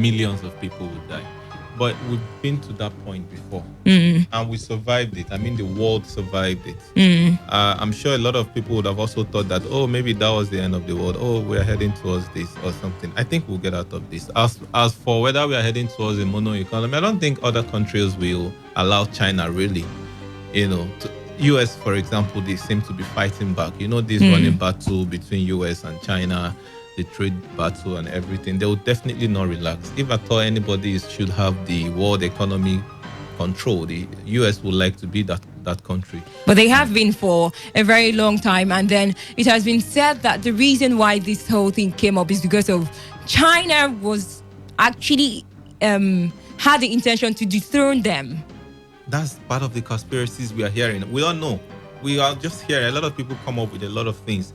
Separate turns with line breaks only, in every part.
millions of people would die. But we've been to that point before, and we survived it. I mean, the world survived it. I'm sure a lot of people would have also thought that, oh, maybe that was the end of the world. Oh, we're heading towards this or something. I think we'll get out of this. As for whether we are heading towards a mono economy, I don't think other countries will allow China really. US, for example, they seem to be fighting back. This running battle between US and China, the trade battle and everything. They will definitely not relax. If at all anybody should have the world economy control, the US would like to be that country.
But they have been for a very long time. And then it has been said that the reason why this whole thing came up is because of China was actually had the intention to dethrone them.
That's part of the conspiracies we are hearing. We don't know. We are just hearing. A lot of people come up with a lot of things.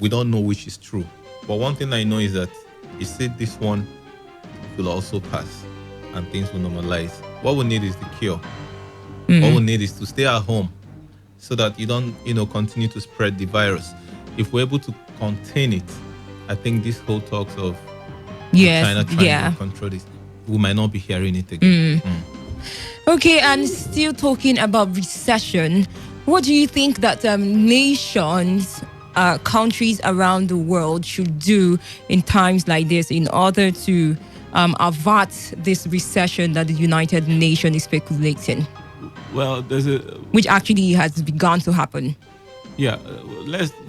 We don't know which is true. But one thing I know is that he said this one will also pass and things will normalize. What we need is the cure. What we need is to stay at home so that you don't, continue to spread the virus. If we're able to contain it, I think this whole talks of China trying to control this, we might not be hearing it again.
Okay, and still talking about recession, what do you think that nations, countries around the world should do in times like this in order to avert this recession that the United Nations is speculating?
Well,
which actually has begun to happen.
Yeah,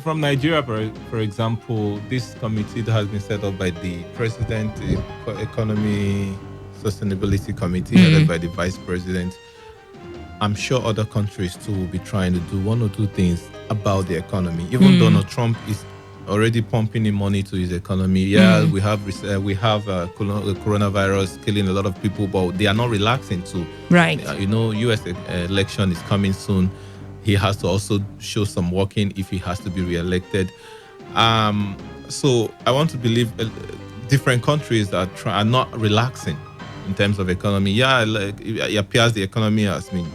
from Nigeria, for example, this committee that has been set up by the President, the Economy Sustainability Committee, headed by the Vice President. I'm sure other countries too will be trying to do one or two things about the economy. Even Donald Trump is already pumping in money to his economy. Yeah, we have coronavirus killing a lot of people, but they are not relaxing too.
Right.
U.S. election is coming soon. He has to also show some working if he has to be re-elected. So I want to believe different countries are not relaxing in terms of economy. Yeah, it appears the economy has been,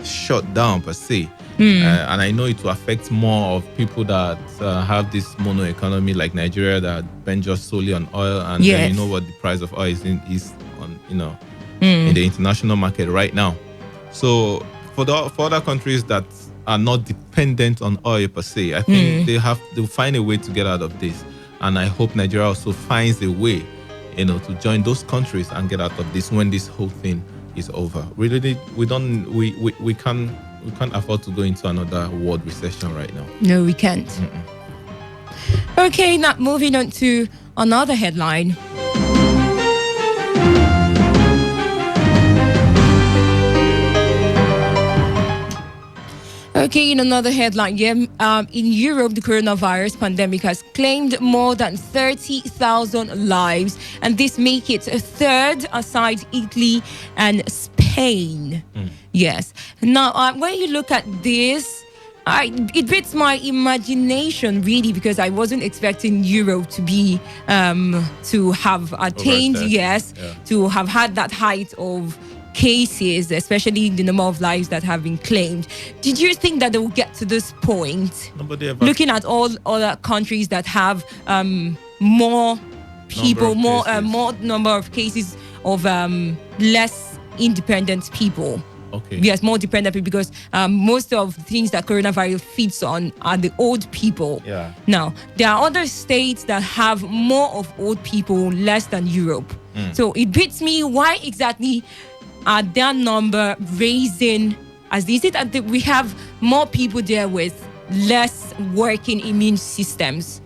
shut down per se. And I know it will affect more of people that have this mono economy like Nigeria that depend just solely on oil. And then you know what the price of oil is on, in the international market right now. So for other countries that are not dependent on oil per se, I think they'll find a way to get out of this. And I hope Nigeria also finds a way, to join those countries and get out of this when this whole thing is over. We can't afford to go into another world recession right now.
No, we can't. Okay, now moving on to another headline. Okay, in another headline, in Europe, the coronavirus pandemic has claimed more than 30,000 lives, and this makes it a third aside Italy and Spain. Yes. Now, when you look at this, it beats my imagination, really, because I wasn't expecting Europe to be, to have attained, to have had that height of cases, especially the number of lives that have been claimed. Did you think that they will get to this point? Looking at all other countries that have more people, more number of cases of less independent people.
Okay.
Yes, more dependent people, because most of the things that coronavirus feeds on are the old people.
Yeah.
Now, there are other states that have more of old people, less than Europe. So it beats me. Why exactly are their number raising? As is it that we have more people there with less working immune systems?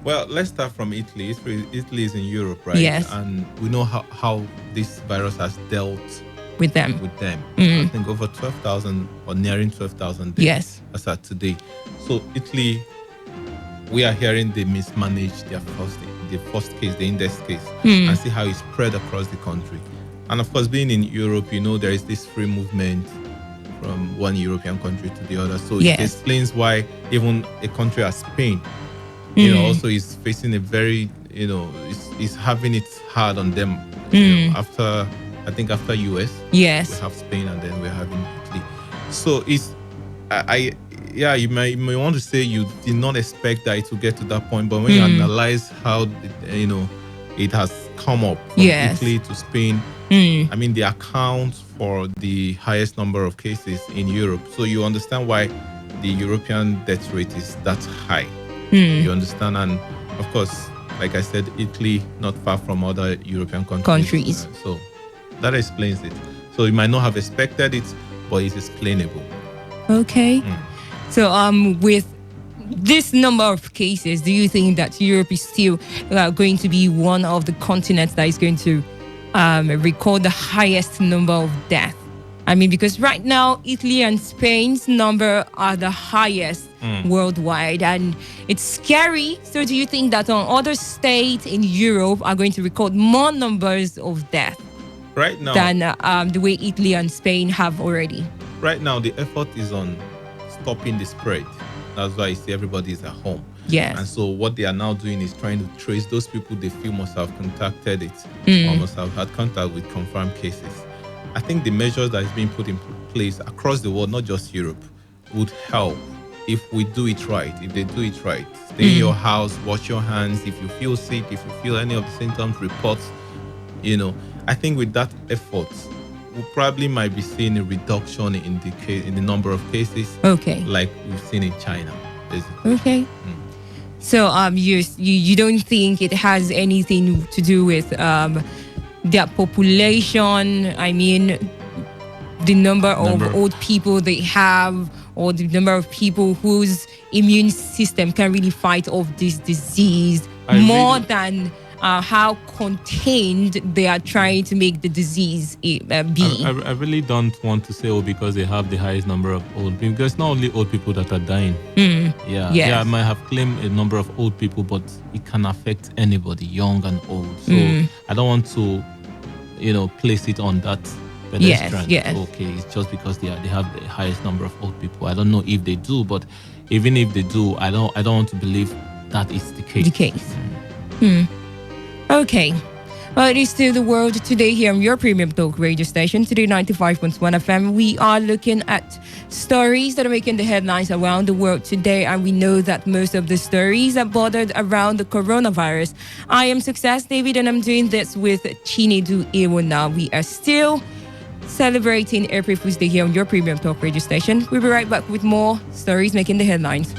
Well, let's start from Italy. Italy is in Europe, right?
Yes.
And we know how this virus has dealt
with them.
I think over 12,000 or nearing 12,000 deaths.
Yes.
As at today. So Italy, we are hearing they mismanaged their first case, the index case, and see how it spread across the country. And of course, being in Europe, there is this free movement from one European country to the other. So it explains why even a country as Spain, also is facing a very, is having it hard on them. After US, we have Spain, and then we're having Italy. So you may want to say you did not expect that it will get to that point, but when you analyze how, it has come up from Italy to Spain. I mean, they account for the highest number of cases in Europe. So you understand why the European death rate is that high. You understand? And of course, like I said, Italy not far from other European countries. So that explains it. So you might not have expected it, but it's explainable.
Okay. So with this number of cases, do you think that Europe is still going to be one of the continents that is going to record the highest number of deaths? I mean, because right now, Italy and Spain's number are the highest worldwide, and it's scary. So do you think that other states in Europe are going to record more numbers of deaths
right now
than the way Italy and Spain have already?
Right now, the effort is on stopping the spread. That's why you see everybody is at home.
Yes.
And so what they are now doing is trying to trace those people they feel must have contacted it or must have had contact with confirmed cases. I think the measures that is being put in place across the world, not just Europe, would help if we do it right. If they do it right, stay in your house, wash your hands. If you feel sick, if you feel any of the symptoms, report. I think with that effort, we probably might be seeing a reduction in the number of cases.
Okay.
Like we've seen in China, basically.
Okay. So you don't think it has anything to do with their population? I mean, the number of old people they have, or the number of people whose immune system can really fight off this disease than how contained they are trying to make the disease be.
I really don't want to say, because they have the highest number of old people. Because it's not only old people that are dying. Yeah, I might have claimed a number of old people, but it can affect anybody, young and old. So I don't want to, place it on that pedestrian.
Yes.
Okay, it's just because they have the highest number of old people. I don't know if they do, but even if they do, I don't want to believe that is the case.
Okay. Well, it is still the world today here on your premium talk radio station, Today95.1 FM. We are looking at stories that are making the headlines around the world today, and we know that most of the stories are bordered around the coronavirus. I am Success David, and I'm doing this with Chinedu Iwona. We are still celebrating April Fool's Day here on your premium talk radio station. We'll be right back with more stories making the headlines.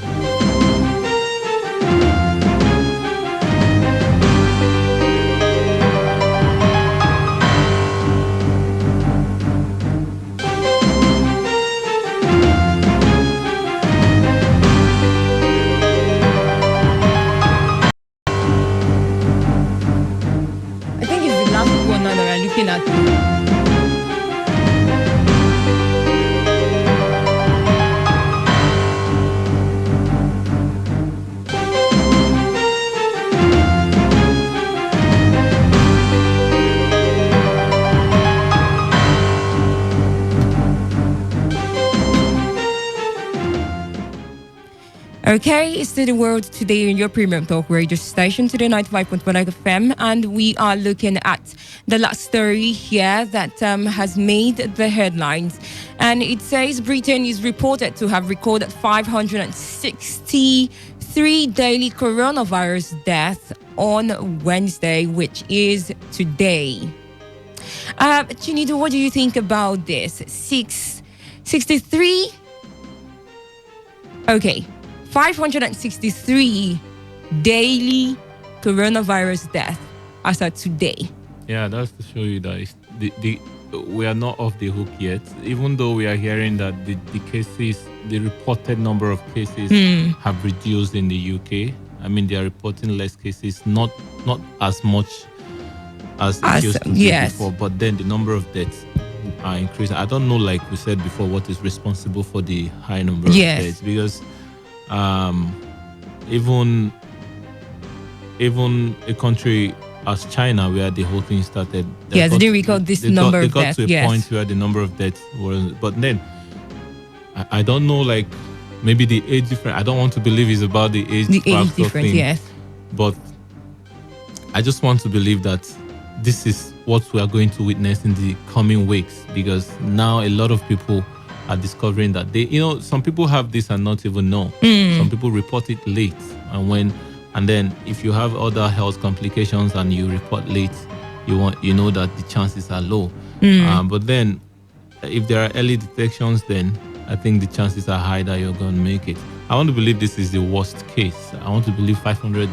Okay, it's to the world today in your premium talk radio station, Today95.1 FM, and we are looking at the last story here that has made the headlines. And it says Britain is reported to have recorded 563 daily coronavirus deaths on Wednesday, which is today. Chinido, what do you think about this? 63? Okay. 563 daily coronavirus deaths as of today.
Yeah, that's to show you that we are not off the hook yet. Even though we are hearing that the cases, the reported number of cases have reduced in the UK. I mean, they are reporting less cases, not as much as it used to be before. But then the number of deaths are increasing. I don't know, like we said before, what is responsible for the high number of deaths, because even a country as China, where the whole thing started,
they record this number of deaths.
They got to a point where the number of deaths was, but then I don't know, like maybe the age difference. I don't want to believe it's about the age
difference,
thing,
yes.
But I just want to believe that this is what we are going to witness in the coming weeks, because now a lot of people are discovering that some people have this and not even know. Some people report it late, and when And then if you have other health complications and you report late, you know that the chances are low. But then if there are early detections, then I think the chances are high that you're going to make it. I want to believe this is the worst case. I want to believe 500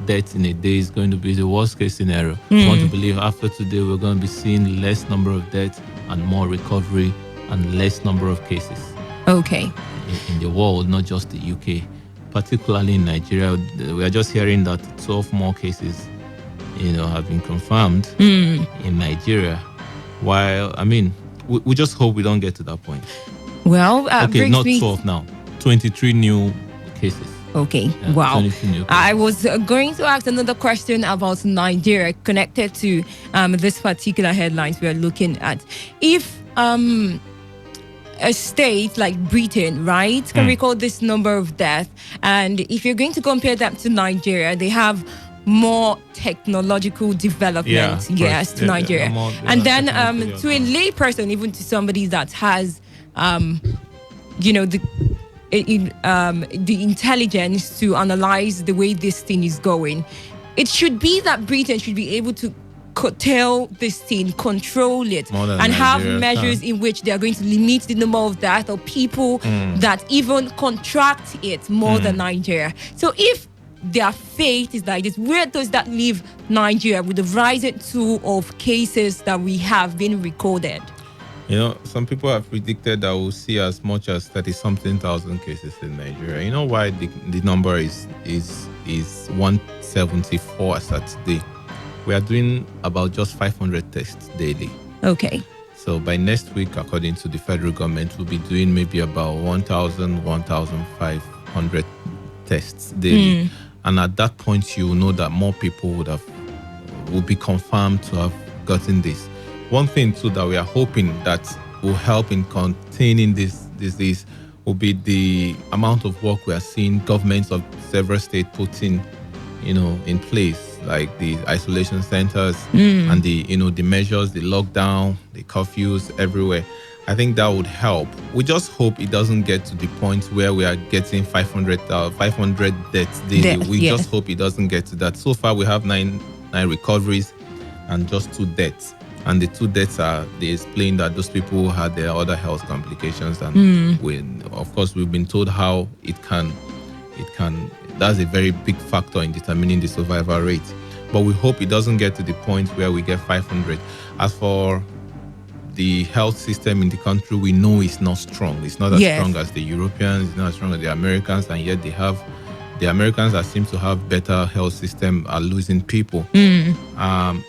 deaths in a day is going to be the worst case scenario. I want to believe after today we're going to be seeing less number of deaths and more recovery and less number of cases.
Okay.
In the world, not just the UK. Particularly in Nigeria, we are just hearing that 12 more cases, have been confirmed in Nigeria. While, we just hope we don't get to that point.
Well,
okay, not 12 now, 23 new cases.
Okay,
Yeah,
wow. I was going to ask another question about Nigeria connected to this particular headlines we are looking at. If a state like Britain, right, can record this number of deaths, and if you're going to compare that to Nigeria, they have more technological development, to Nigeria. And then to a lay person, even to somebody that has, the intelligence to analyze the way this thing is going, it should be that Britain should be able to curtail this thing, control it, and have measures in which they are going to limit the number of deaths or people that even contract it more than Nigeria. So if their fate is like this, where does that leave Nigeria with the rising toll of cases that we have been recorded?
Some people have predicted that we'll see as much as 30-something thousand cases in Nigeria. You know why the number is 174 as at today? We are doing about just 500 tests daily.
Okay.
So by next week, according to the federal government, we'll be doing maybe about 1,000, 1,500 tests daily. And at that point, you will know that more people will be confirmed to have gotten this. One thing too that we are hoping that will help in containing this disease will be the amount of work we are seeing governments of several states putting, in place, like the isolation centers and the measures, the lockdown, the curfews everywhere. I think that would help. We just hope it doesn't get to the point where we are getting 500 deaths daily. We just hope it doesn't get to that. So far, we have nine recoveries and just 2 deaths. And the 2 deaths they explain that those people had their other health complications. And of course, we've been told how it can. That's a very big factor in determining the survival rate. But we hope it doesn't get to the point where we get 500. As for the health system in the country, we know it's not strong. It's not as strong as the Europeans. It's not as strong as the Americans. And yet the Americans that seem to have better health system are losing people. In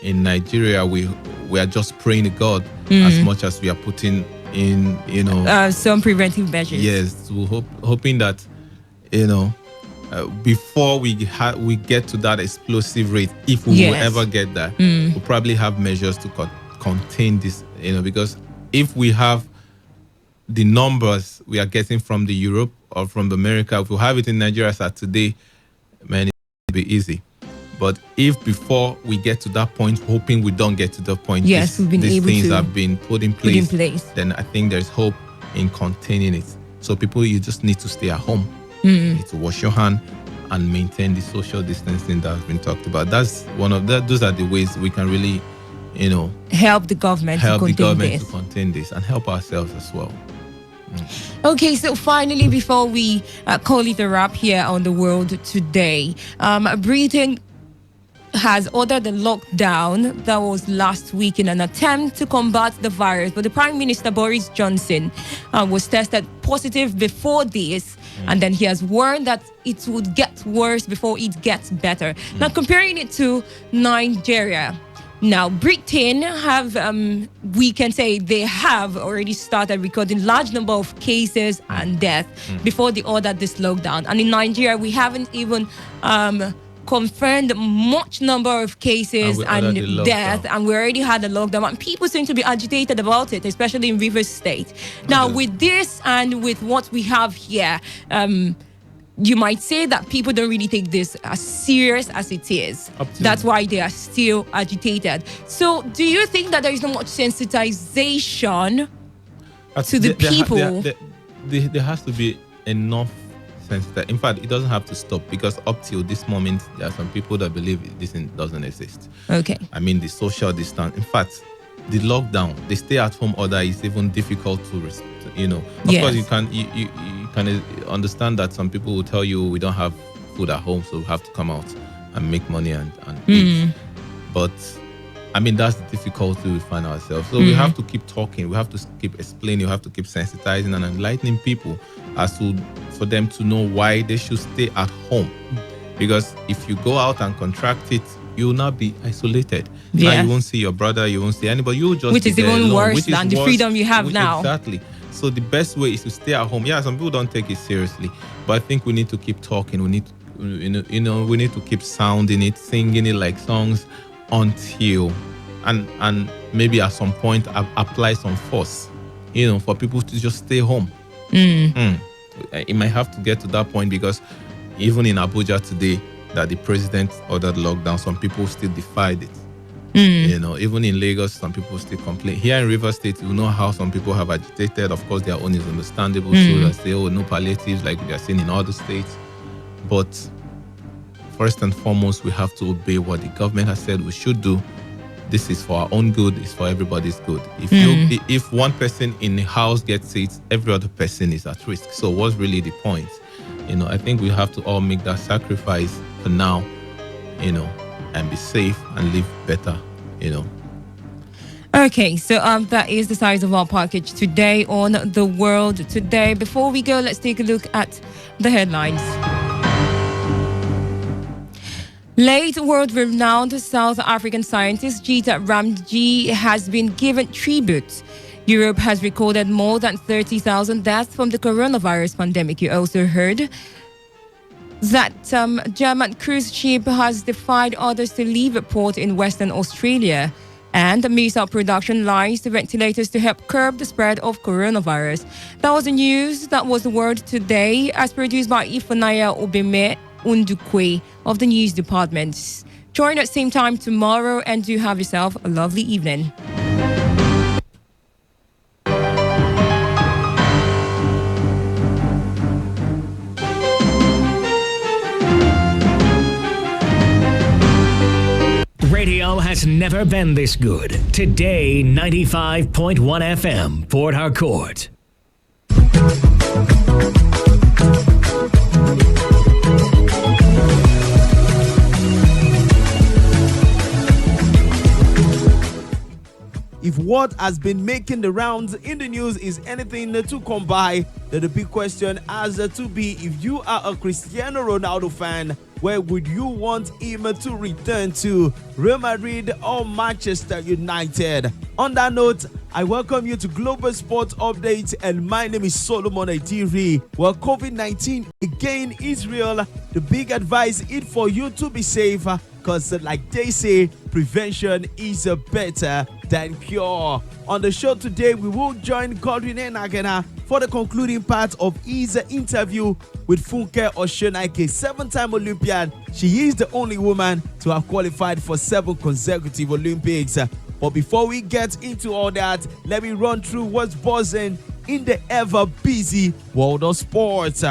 Nigeria, we are just praying to God as much as we are putting in,
some preventive measures.
Yes, we're hoping that, before we get to that explosive rate, if we will ever get there, we'll probably have measures to contain this, because if we have the numbers we are getting from the Europe or from the America, if we have it in Nigeria as at today, man, it will be easy. But if before we get to that point, hoping we don't get to that point, these things have been put in place, then I think there's hope in containing it. So people, you just need to stay at home. You need to wash your hand and maintain the social distancing that has been talked about. That's those are the ways we can really,
help the government to
contain this and help ourselves as well.
Okay, so finally, before we call it a wrap here on the world today, Britain has ordered a lockdown that was last week in an attempt to combat the virus. But the Prime Minister, Boris Johnson, was tested positive before this. And then he has warned that it would get worse before it gets better. Now, comparing it to Nigeria, now Britain have, we can say they have already started recording large number of cases and deaths before they ordered this lockdown. And in Nigeria, we haven't even confirmed much number of cases and death, and we already had a lockdown, and people seem to be agitated about it, especially in Rivers State. Now, with this and with what we have here, you might say that people don't really take this as serious as it is. That's why they are still agitated. So, do you think that there is not much sensitization to the people?
There has to be enough sensitized. In fact, it doesn't have to stop, because up till this moment, there are some people that believe this doesn't exist.
Okay.
I mean, the social distance. In fact, the lockdown, the stay-at-home order is even difficult to, Of course, you can understand that some people will tell you we don't have food at home, so we have to come out and make money and eat. But I mean, that's the difficulty we find ourselves. So we have to keep talking. We have to keep explaining. We have to keep sensitizing and enlightening people for them to know why they should stay at home. Because if you go out and contract it, you will not be isolated.
Yeah.
Now you won't see your brother, you won't see anybody. You will just
which
be
is
there
even
alone,
worse than the freedom you have now.
Exactly. So the best way is to stay at home. Yeah, some people don't take it seriously, but I think we need to keep talking. We need to, we need to keep sounding it, singing it like songs until, and maybe at some point apply some force, for people to just stay home. It might have to get to that point, because even in Abuja today, that the president ordered lockdown, some people still defied it. Even in Lagos, some people still complain. Here in Rivers State, you know how some people have agitated. Of course, their own is understandable. So they say, no palliatives like we are seeing in other states. But first and foremost, we have to obey what the government has said we should do. This is for our own good. It's for everybody's good. If one person in the house gets it, every other person is at risk. So what's really the point? I think we have to all make that sacrifice for now, and be safe and live better,
Okay, so that is the size of our package today on The World Today. Before we go, let's take a look at the headlines. Late world-renowned South African scientist Gita Ramji has been given tribute. Europe has recorded more than 30,000 deaths from the coronavirus pandemic. You also heard that German cruise ship has defied others to leave a port in Western Australia. And missile production lines to ventilators to help curb the spread of coronavirus. That was the news. That was The Word Today, as produced by Ifunaya Obeme Undukwe of the News Department. Join at the same time tomorrow, and do have yourself a lovely evening.
Radio has never been this good. Today, 95.1 FM, Port Harcourt.
If what has been making the rounds in the news is anything to come by, then the big question has to be, if you are a Cristiano Ronaldo fan, where would you want him to return to? Real Madrid or Manchester United? On that note, I welcome you to Global Sports Update, and my name is Solomon Idiri. Well, COVID-19 again is real. The big advice is for you to be safe, because like they say, prevention is better than cure. On the show today, we will join Godwin Enagena for the concluding part of his interview with Funke Oshonaike, 7-time Olympian. She is the only woman to have qualified for 7 consecutive Olympics. But before we get into all that, let me run through what's buzzing in the ever-busy world of sports.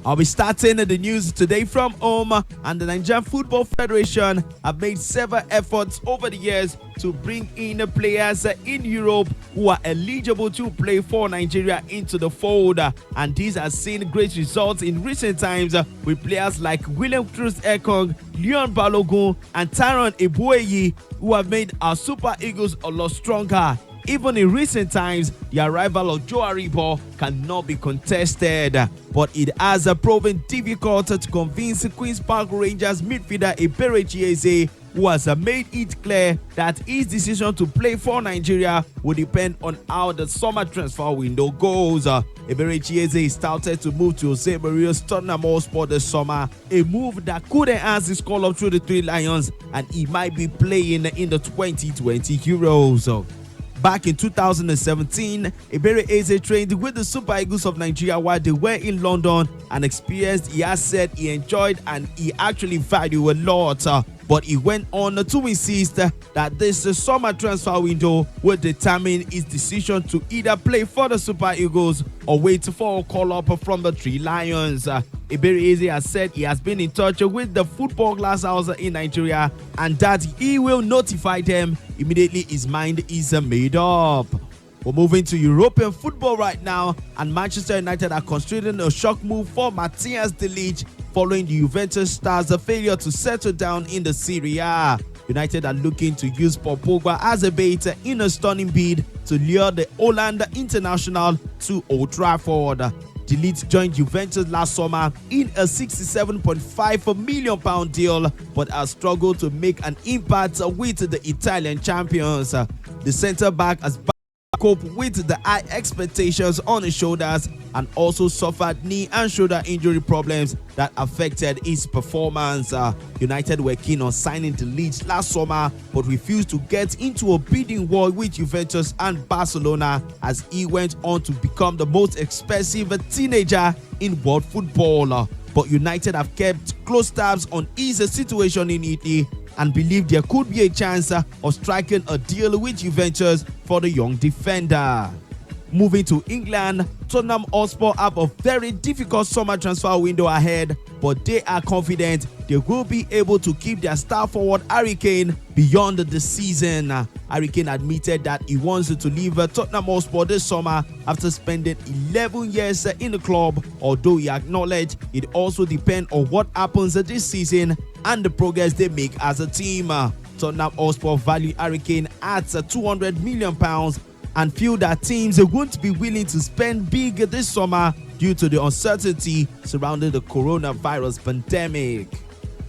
I'll be starting the news today from home, and the Nigerian Football Federation have made several efforts over the years to bring in players in Europe who are eligible to play for Nigeria into the fold, and these have seen great results in recent times with players like William Cruz Ekong, Leon Balogun, and Tyron Ebueyi, who have made our Super Eagles a lot stronger. Even in recent times, the arrival of Joe Aribo cannot be contested, but it has proven difficult to convince Queen's Park Rangers midfielder Ebere Chieze, who has made it clear that his decision to play for Nigeria will depend on how the summer transfer window goes. Ebere Chieze is touted to move to Jose Mourinho's Tottenham Hotspur this summer, a move that could enhance his call-up through the Three Lions, and he might be playing in the 2020 Euros. Back in 2017, Ebere Eze trained with the Super Eagles of Nigeria while they were in London, and experienced he has said he enjoyed and he actually valued a lot. but he went on to insist that this summer transfer window will determine his decision to either play for the Super Eagles or wait for a call-up from the Three Lions. Iberieze has said he has been in touch with the Football Glass House in Nigeria and that he will notify them immediately his mind is made up. We're moving to European football right now, and Manchester United are considering a shock move for Matthias de Ligt following the Juventus stars' failure to settle down in the Serie A. United are looking to use Paul Pogba as a bait in a stunning bid to lure the Holland international to Old Trafford. De Ligt joined Juventus last summer in a £67.5 million deal, but has struggled to make an impact with the Italian champions. The centre-back has cope with the high expectations on his shoulders and also suffered knee and shoulder injury problems that affected his performance. United were keen on signing De Ligt last summer but refused to get into a bidding war with Juventus and Barcelona as he went on to become the most expensive teenager in world football. But United have kept close tabs on his situation in Italy and believe there could be a chance of striking a deal with Juventus for the young defender. Moving to England, Tottenham Hotspur have a very difficult summer transfer window ahead, but they are confident they will be able to keep their star forward Harry Kane beyond the season. Harry Kane admitted that he wants to leave Tottenham Hotspur this summer after spending 11 years in the club, although he acknowledged it also depends on what happens this season and the progress they make as a team. Tottenham Hotspur value Harry Kane at £200 million and feel that teams won't be willing to spend big this summer due to the uncertainty surrounding the coronavirus pandemic.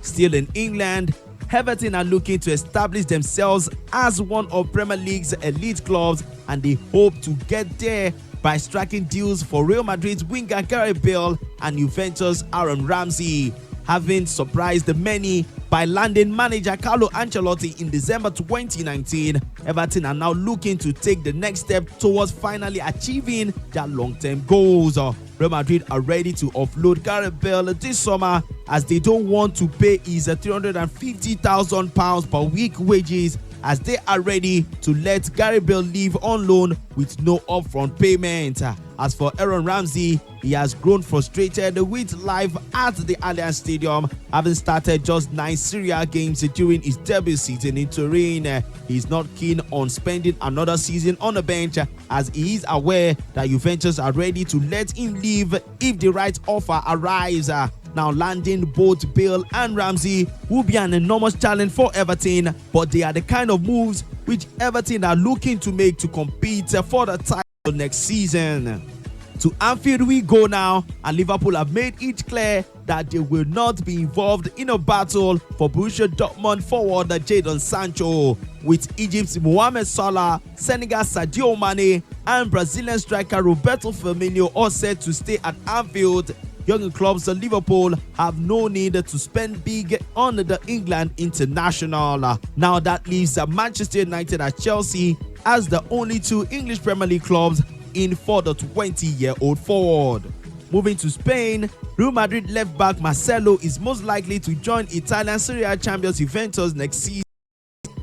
Still in England, Everton are looking to establish themselves as one of Premier League's elite clubs, and they hope to get there by striking deals for Real Madrid's winger Gareth Bale and Juventus' Aaron Ramsey. Having surprised many by landing manager Carlo Ancelotti in December 2019, Everton are now looking to take the next step towards finally achieving their long-term goals. Real Madrid are ready to offload Gareth Bale this summer as they don't want to pay his £350,000 per week wages, as they are ready to let Gareth Bale leave on loan with no upfront payment. As for Aaron Ramsey, he has grown frustrated with life at the Allianz Stadium, having started just 9 Serie A games during his debut season in Turin. He is not keen on spending another season on the bench, as he is aware that Juventus are ready to let him leave if the right offer arrives. Now, landing both Bale and Ramsey will be an enormous challenge for Everton, but they are the kind of moves which Everton are looking to make to compete for the title next season. To Anfield we go now, and Liverpool have made it clear that they will not be involved in a battle for Borussia Dortmund forward Jadon Sancho, with Egypt's Mohamed Salah, Senegal's Sadio Mane, and Brazilian striker Roberto Firmino all set to stay at Anfield. Young clubs of Liverpool have no need to spend big on the England international. Now that leaves Manchester United and Chelsea as the only 2 English Premier League clubs in for the 20-year-old forward. Moving to Spain, Real Madrid left back Marcelo is most likely to join Italian Serie A champions Juventus next season.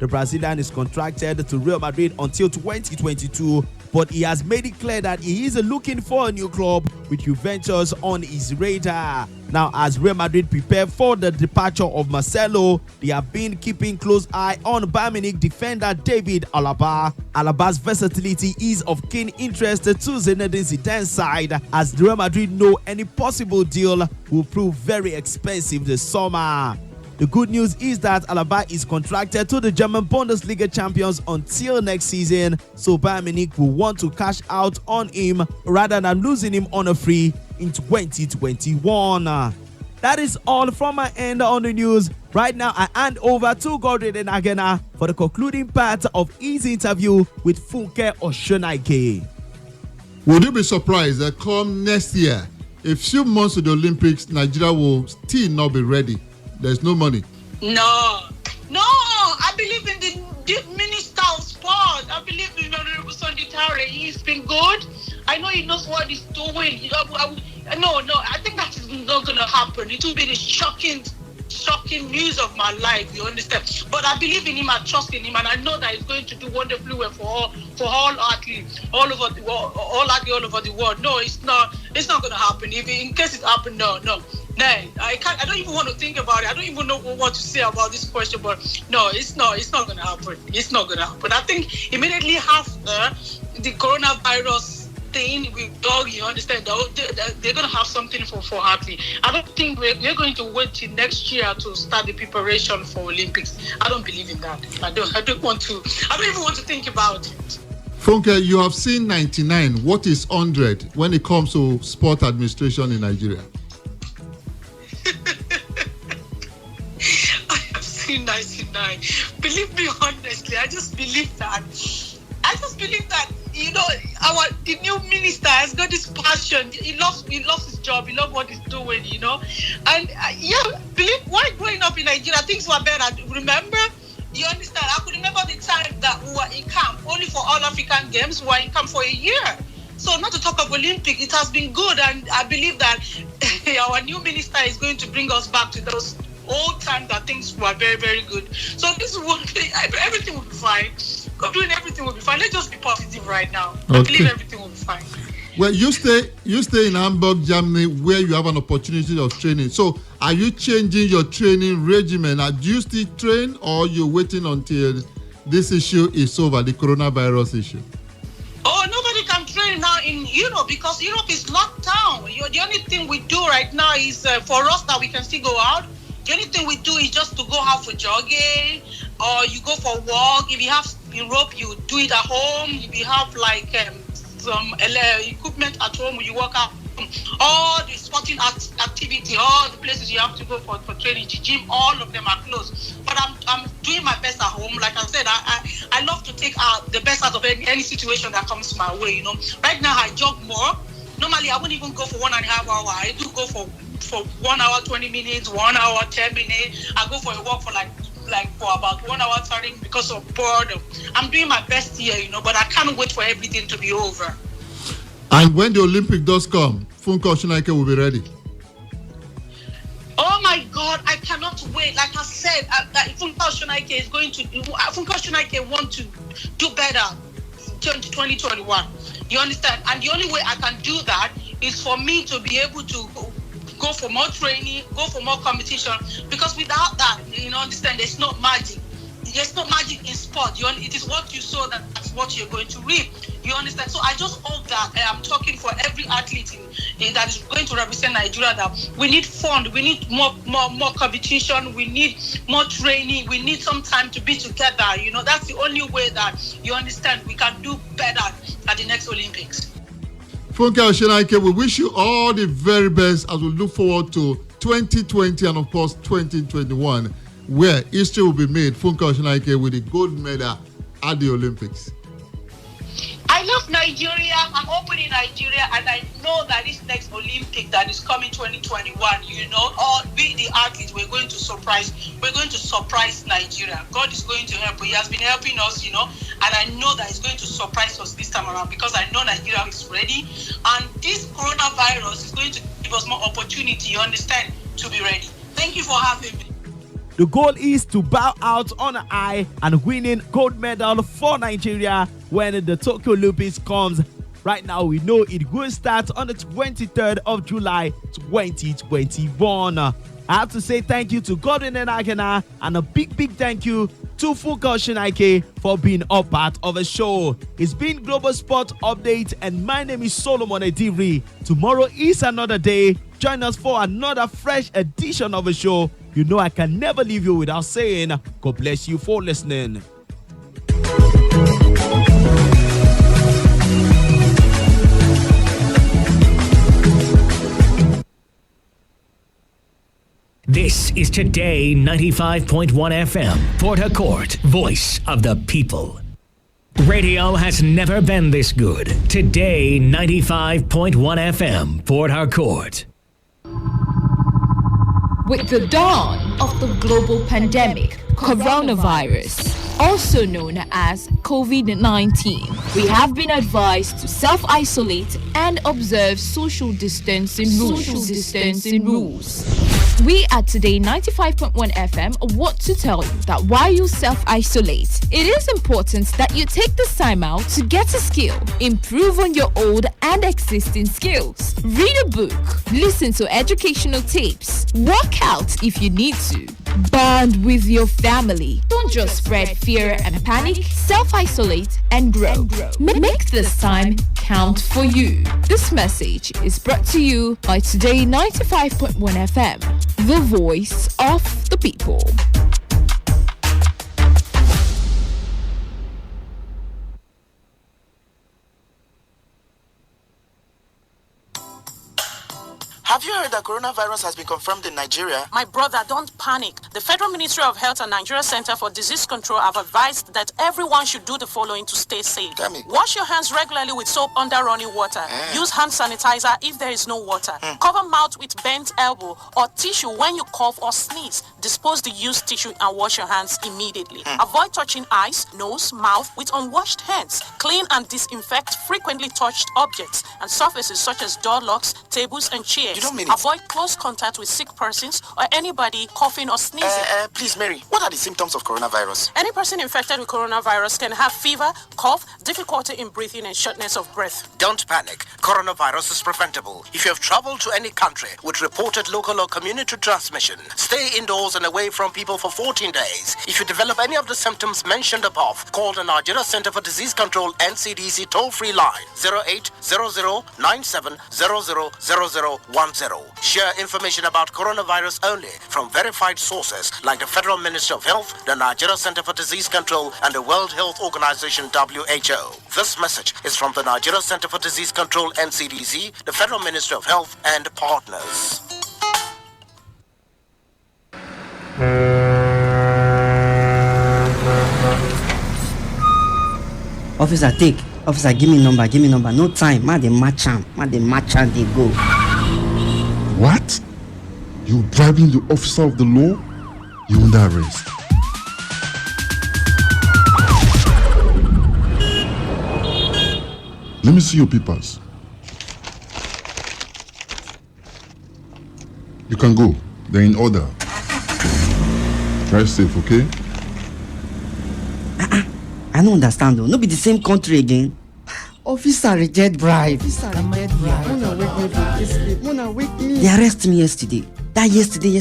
The Brazilian is contracted to Real Madrid until 2022, but he has made it clear that he is looking for a new club, with Juventus on his radar. Now, as Real Madrid prepare for the departure of Marcelo, they have been keeping close eye on Bayern Munich defender David Alaba. Alaba's versatility is of keen interest to Zinedine Zidane's side, as Real Madrid know any possible deal will prove very expensive this summer. The good news is that Alaba is contracted to the German Bundesliga champions until next season, so Bayern Munich will want to cash out on him rather than losing him on a free in 2021. That is all from my end on the news. Right now, I hand over to Godred Agena for the concluding part of his interview with Funke Oshonaike.
Would you be surprised that come next year, a few months to the Olympics, Nigeria will still not be ready? There's no money.
No, I believe in the Minister of Sport. I believe in Honorable Sunday Tare. He's been good. I know he knows what he's doing. No, I think that is not going to happen. It will be the shocking shocking news of my life, you understand? But I believe in him, I trust in him, and I know that he's going to do wonderfully well for all athletes all over the world, all over the world. No, it's not going to happen. If in case it happened, no. I don't even want to think about it. I don't even know what to say about this question, but no, it's not going to happen. It's not going to happen. I think immediately after the coronavirus thing with dog, you understand, they're going to have something for athletes. I don't think we're going to wait till next year to start the preparation for Olympics. I don't believe in that. I don't even want to think about it.
Funke, you have seen 99. What is 100 when it comes to sport administration in Nigeria?
I have seen 99. Believe me, honestly, I just believe that. The new minister has got this passion. He loves his job. He loves what he's doing, And believe why growing up in Nigeria things were better. Remember, you understand? I could remember the time that we were in camp only for all African Games. We were in camp for a year. So not to talk of Olympic, it has been good, and I believe that our new minister is going to bring us back to those old times that things were very, very good. So everything will be fine. Doing everything will be fine. Let's just be positive right now. I believe everything will be fine.
Well, you stay in Hamburg, Germany, where you have an opportunity of training. So, are you changing your training regimen? Do you still train, or you're waiting until this issue is over, the coronavirus issue?
Oh, nobody can train now in Europe because Europe is locked down. The only thing we do right now is for us that we can still go out. The only thing we do is just to go out for jogging, or you go for a walk. If you have in rope, you do it at home. If you have some equipment at home, you work out. All the sporting activity, all the places you have to go for training, the gym, all of them are closed. But I'm doing my best at home. Like I said, I love to take out the best out of any situation that comes my way. Right now I jog more. Normally I wouldn't even go for 1.5 hours. I do go for 1 hour 20 minutes, 1 hour 10 minutes. I go for a walk for for about 1 hour 30 because of boredom. I'm doing my best here, but I can't wait for everything to be over.
And when the Olympic does come, Funke Oshonaike will be ready.
Oh my God, I cannot wait. Like I said, Funke Oshonaike is going to do. Funke Oshonaike want to do better in 2021. You understand? And the only way I can do that is for me to be able to go for more training, go for more competition. Because without that, understand, there's no magic. There's no magic in sport. It is what you sow, that's what you're going to reap. You understand? So I just hope that I'm talking for every athlete that is going to represent Nigeria, that we need fund, we need more competition, we need more training, we need some time to be together. That's the only way that you understand we can do better at the next Olympics.
Funke Oshonaike, we wish you all the very best as we look forward to 2020 and of course 2021, where history will be made. Funke Oshonaike with the gold medal at the Olympics.
I love Nigeria. I'm opening Nigeria, and I know that this next Olympic that is coming 2021, all we the athletes, we're going to surprise Nigeria. God is going to help. He has been helping us, and I know that he's going to surprise us this time around because I know Nigeria is ready, and this coronavirus is going to give us more opportunity, you understand, to be ready. Thank you for having me.
The goal is to bow out on high and winning gold medal for Nigeria when the Tokyo Olympics comes. Right now, we know it will start on the 23rd of July, 2021. I have to say thank you to Godwin Enagena and a big thank you to Funke Oshonaike for being a part of the show. It's been Global Sport Update, and my name is Solomon Edivri. Tomorrow is another day. Join us for another fresh edition of the show. I can never leave you without saying, God bless you for listening.
This is Today 95.1 FM, Port Harcourt, voice of the people. Radio has never been this good. Today 95.1 FM, Port Harcourt.
With the dawn of the global pandemic, coronavirus, also known as COVID-19, we have been advised to self-isolate and observe social distancing rules. We at Today 95.1 FM want to tell you that while you self-isolate, it is important that you take this time out to get a skill, improve on your old and existing skills, read a book, listen to educational tapes, work out if you need to, bond with your family. Don't just spread fear and panic, self-isolate and grow. Make this time count for you. This message is brought to you by Today 95.1 FM, the voice of the people.
Have you heard that coronavirus has been confirmed in Nigeria?
My brother, don't panic. The Federal Ministry of Health and Nigeria Center for Disease Control have advised that everyone should do the following to stay safe.
Tell me.
Wash your hands regularly with soap under running water. Use hand sanitizer if there is no water. Cover mouth with bent elbow or tissue when you cough or sneeze. Dispose the used tissue and wash your hands immediately. Avoid touching eyes, nose, mouth with unwashed hands. Clean and disinfect frequently touched objects and surfaces such as door locks, tables, and chairs.
You don't mean it.
Avoid close contact with sick persons or anybody coughing or sneezing.
Please, Mary, what are the symptoms of coronavirus?
Any person infected with coronavirus can have fever, cough, difficulty in breathing, and shortness of breath.
Don't panic. Coronavirus is preventable. If you have traveled to any country with reported local or community transmission, stay indoors and away from people for 14 days. If you develop any of the symptoms mentioned above, call the Nigeria Center for Disease Control NCDC toll-free line 0800-97000010. Share information about coronavirus only from verified sources like the Federal Ministry of Health, the Nigeria Center for Disease Control, and the World Health Organization WHO. This message is from the Nigeria Center for Disease Control NCDC, the Federal Ministry of Health, and partners.
Officer, take. Officer, give me number. No time. Ma dey match am. They go.
What? You bribing the officer of the law? You under arrest. Let me see your papers. You can go. They're in order. Drive safe, okay?
I don't understand though. No be the same country again. Officer reject bribe. They arrest me yesterday. That yesterday,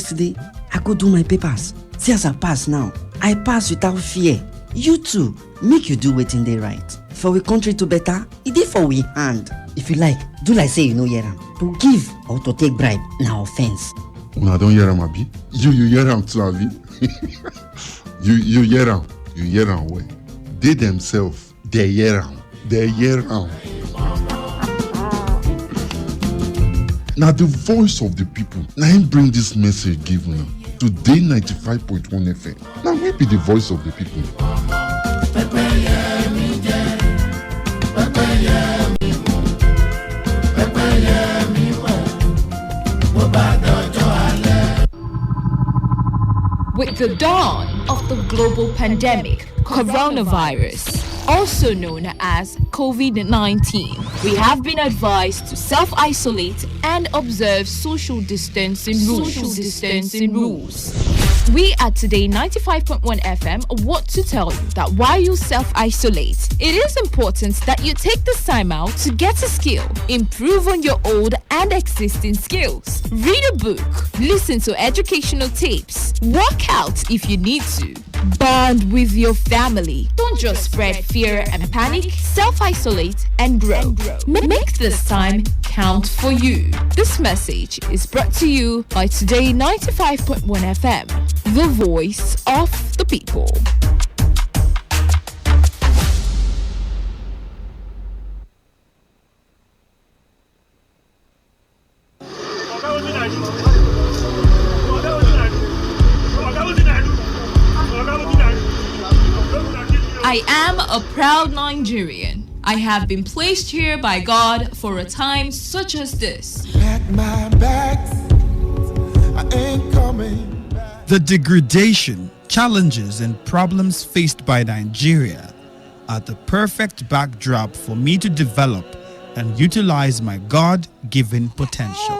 I go do my papers. See as I pass now. I pass without fear. You too, make you do wetin dey right. For we country to better, it dey for we hand. If you like, do like say you no hear am. To give or to take bribe, na offense.
Una don hear am, abi? You hear am too, abi? You hear am. You hear am well. They themselves, they hear am. Now the voice of the people. Now him bring this message give una. Today 95.1 FM. Now we be the voice of the people.
With the dawn of the global pandemic, coronavirus, also known as COVID-19, we have been advised to self-isolate and observe social distancing rules. We at Today 95.1 FM want to tell you that while you self-isolate, it is important that you take this time out to get a skill, improve on your old and existing skills, read a book, listen to educational tapes, work out if you need to, bond with your family. Don't just spread fear and panic, self-isolate and grow. Make this time count for you. This message is brought to you by Today 95.1 FM. The voice of the people. I am a proud Nigerian. I have been placed here by God for a time such as this.
At my back, I ain't coming.
The degradation, challenges, and problems faced by Nigeria are the perfect backdrop for me to develop and utilize my God-given potential.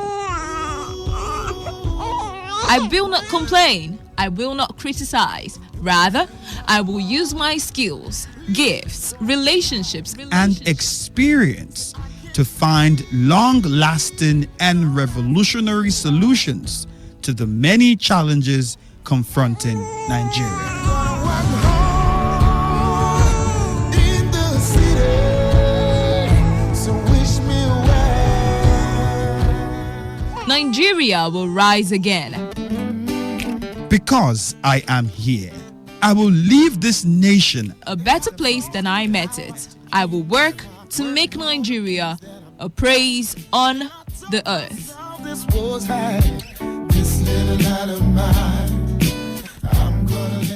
I will not complain. I will not criticize. Rather, I will use my skills, gifts, relationships,
and experience to find long-lasting and revolutionary solutions to the many challenges confronting Nigeria.
Nigeria will rise again.
Because I am here, I will leave this nation
a better place than I met it. I will work to make Nigeria a praise on the earth.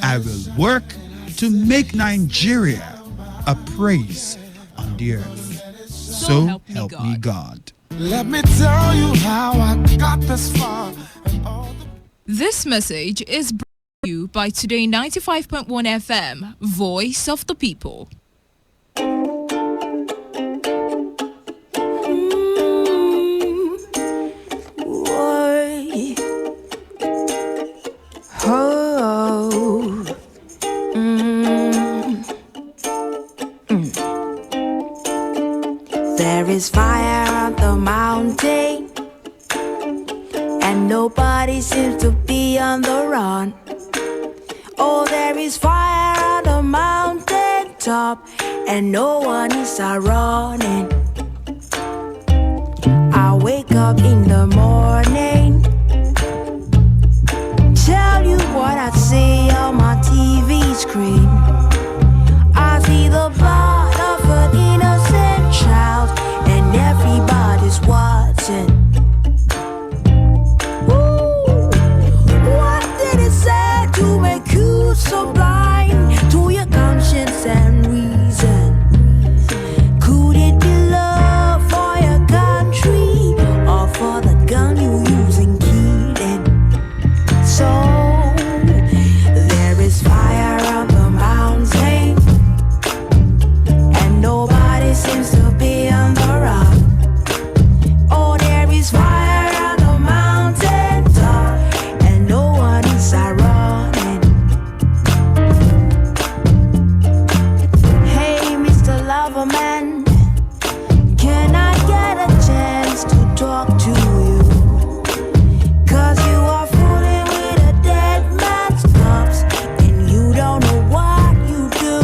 I will work to make Nigeria a praise on the earth. So help me God.
Let me tell you how I got this far.
This message is brought to you by Today 95.1 FM, Voice of the People.
There is fire on the mountain, and nobody seems to be on the run. Oh, there is fire on the mountain top, and no one is running. I wake up in the morning, tell you what I see on my TV screen. I see the blood of an innocent child, and everybody's watching. Ooh, what did it say to make you so blind to your conscience and reason? Could it be love for your country, or for the gun you using killing? So there is fire on the mountain, and nobody seems to be on the run. Oh, there is fire on the mountain top, and no one is running. Hey, Mr. Loverman, can I get a chance to talk to you? 'Cause you are fooling with a dead man's cups, and you don't know what you do.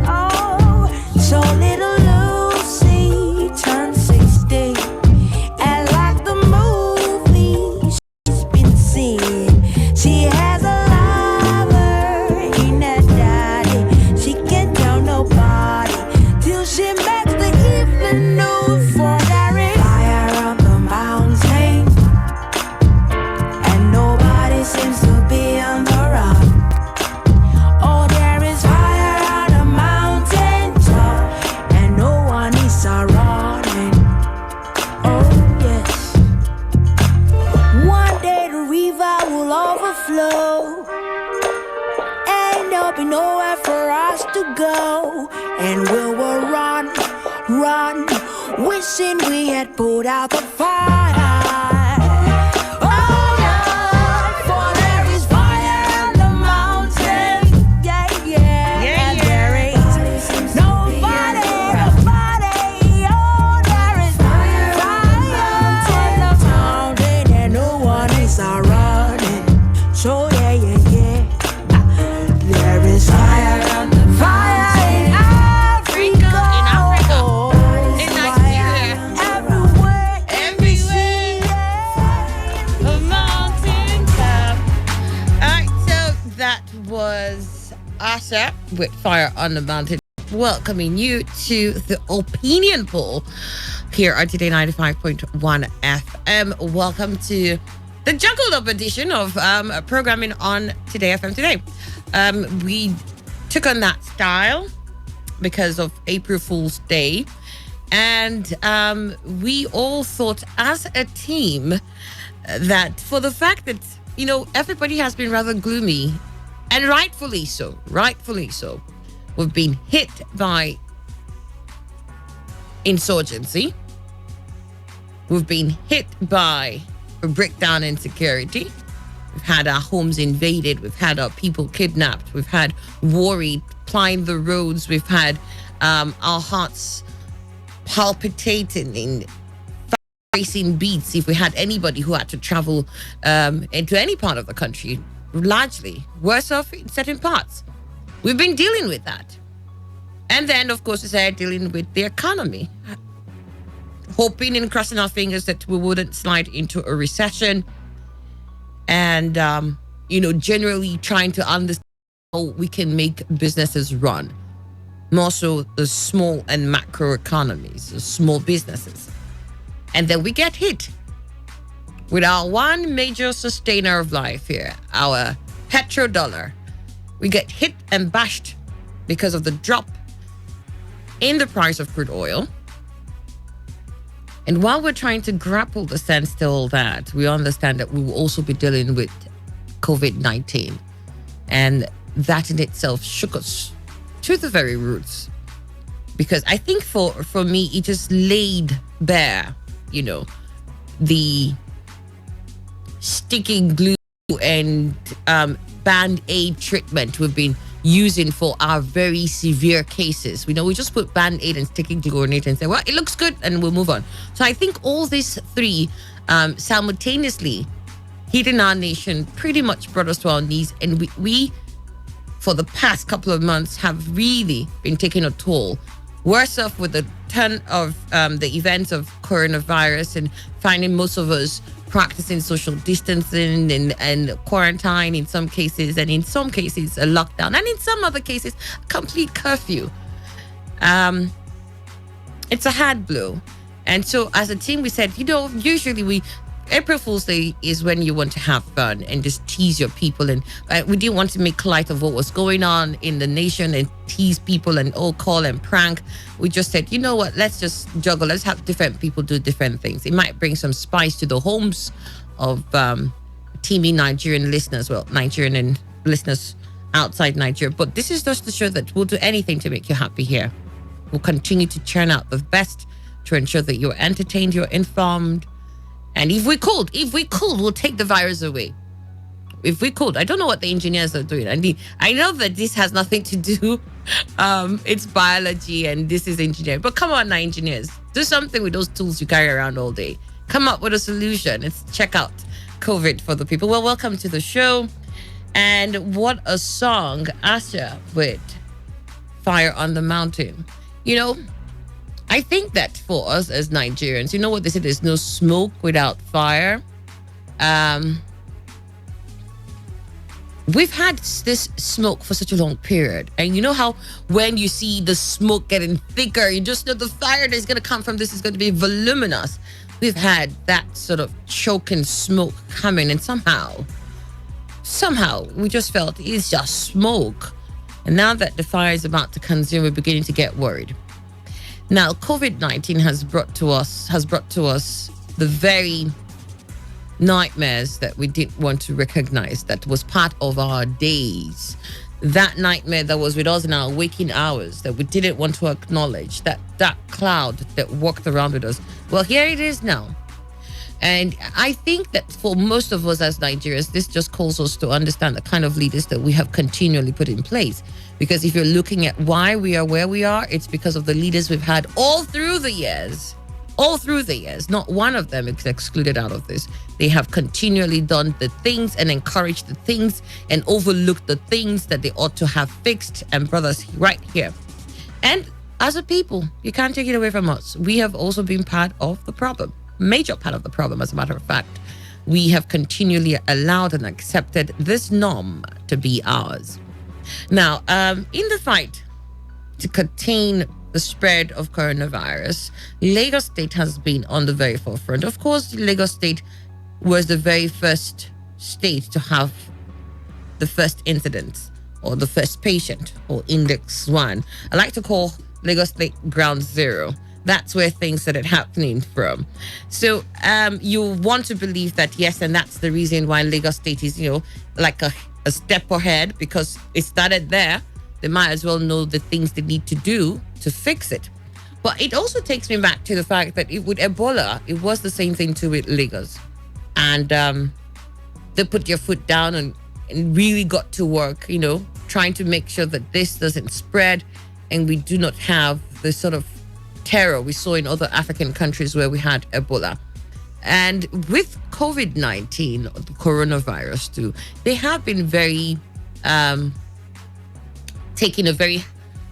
Oh, so little Lucy turned 60, and like the movie she's been seeing, she has a lover in her daddy. She can't tell nobody till she makes the evening news. For there is fire on the mountain, and nobody seems to be on the run. Oh, there is fire on the mountain top, and no one is running. Oh, yes. One day the river will overflow, and there'll be nowhere for us to go, and we will run, run, wishing we had put out the fire. Oh, yeah, for there is fire on the mountain. Yeah, yeah, and there is nobody. Oh, there is fire on the mountain, and no one is running. So yeah, yeah, yeah. There is fire on the fire in Africa, in Nigeria, everywhere,
The mountain top. Alright, so that was Asha with Fire on the Mountain, welcoming you to the opinion poll here at Today 95.1 FM. Welcome to the juggled up edition of programming on Today FM today. We took on that style because of April Fool's Day, and we all thought as a team that for the fact that, you know, everybody has been rather gloomy, and rightfully so, we've been hit by insurgency, we've been hit by a breakdown in security. We've had our homes invaded. We've had our people kidnapped. We've had worry plying the roads. We've had our hearts palpitating in racing beats if we had anybody who had to travel into any part of the country, largely worse off in certain parts. We've been dealing with that. And then, of course, we started dealing with the economy, hoping and crossing our fingers that we wouldn't slide into a recession. And, generally trying to understand how we can make businesses run. More so the small and macro economies, the small businesses. And then we get hit with our one major sustainer of life here, our petrodollar. We get hit and bashed because of the drop in the price of crude oil. And while we're trying to grapple the sense to all that, we understand that we will also be dealing with COVID-19. And that in itself shook us to the very roots. Because I think for me, it just laid bare, the sticking glue and band-aid treatment we've been using for our very severe cases. We just put band-aid and sticking glue on it and say, well, it looks good, and we'll move on. So I think all these three simultaneously hitting our nation pretty much brought us to our knees. And we for the past couple of months have really been taking a toll. Worse off with the turn of the events of coronavirus and finding most of us practicing social distancing and quarantine in some cases, and in some cases a lockdown, and in some other cases a complete curfew. It's a hard blow. And so as a team we said, usually April Fool's Day is when you want to have fun and just tease your people, and we didn't want to make light of what was going on in the nation and tease people and call and prank. We just said, you know what, let's just juggle. Let's have different people do different things. It might bring some spice to the homes of teaming Nigerian listeners, Nigerian and listeners outside Nigeria. But this is just to show that we'll do anything to make you happy here. We'll continue to churn out the best to ensure that you're entertained, you're informed. And if we could, we'll take the virus away. If we could. I don't know what the engineers are doing. I know that this has nothing to do. It's biology and this is engineering. But come on now, engineers. Do something with those tools you carry around all day. Come up with a solution. Let's check out COVID for the people. Well, welcome to the show. And what a song, Asha with Fire on the Mountain. I think that for us as Nigerians, you know what they say, there's no smoke without fire. We've had this smoke for such a long period. And you know how when you see the smoke getting thicker, you just know the fire that's going to come from this is going to be voluminous. We've had that sort of choking smoke coming, and somehow we just felt it's just smoke. And now that the fire is about to consume, we're beginning to get worried. Now, COVID-19 has brought to us the very nightmares that we didn't want to recognize, that was part of our days. That nightmare that was with us in our waking hours that we didn't want to acknowledge, that cloud that walked around with us. Well, here it is now. And I think that for most of us as Nigerians, this just calls us to understand the kind of leaders that we have continually put in place. Because if you're looking at why we are where we are, it's because of the leaders we've had all through the years. Not one of them is excluded out of this. They have continually done the things and encouraged the things and overlooked the things that they ought to have fixed and brought us right here. And as a people, you can't take it away from us. We have also been part of the problem. Major part of the problem, as a matter of fact. We have continually allowed and accepted this norm to be ours. Now, in the fight to contain the spread of coronavirus, Lagos State has been on the very forefront. Of course, Lagos State was the very first state to have the first incident or the first patient, or index 1. I like to call Lagos State ground zero. That's where things started happening from. So you want to believe that, yes, and that's the reason why Lagos State is, like a step ahead, because it started there. They might as well know the things they need to do to fix it. But it also takes me back to the fact that with Ebola, it was the same thing too with Lagos. and they put their foot down and really got to work, trying to make sure that this doesn't spread and we do not have the sort of terror we saw in other African countries where we had Ebola. And with COVID-19, the coronavirus too, they have been very taking a very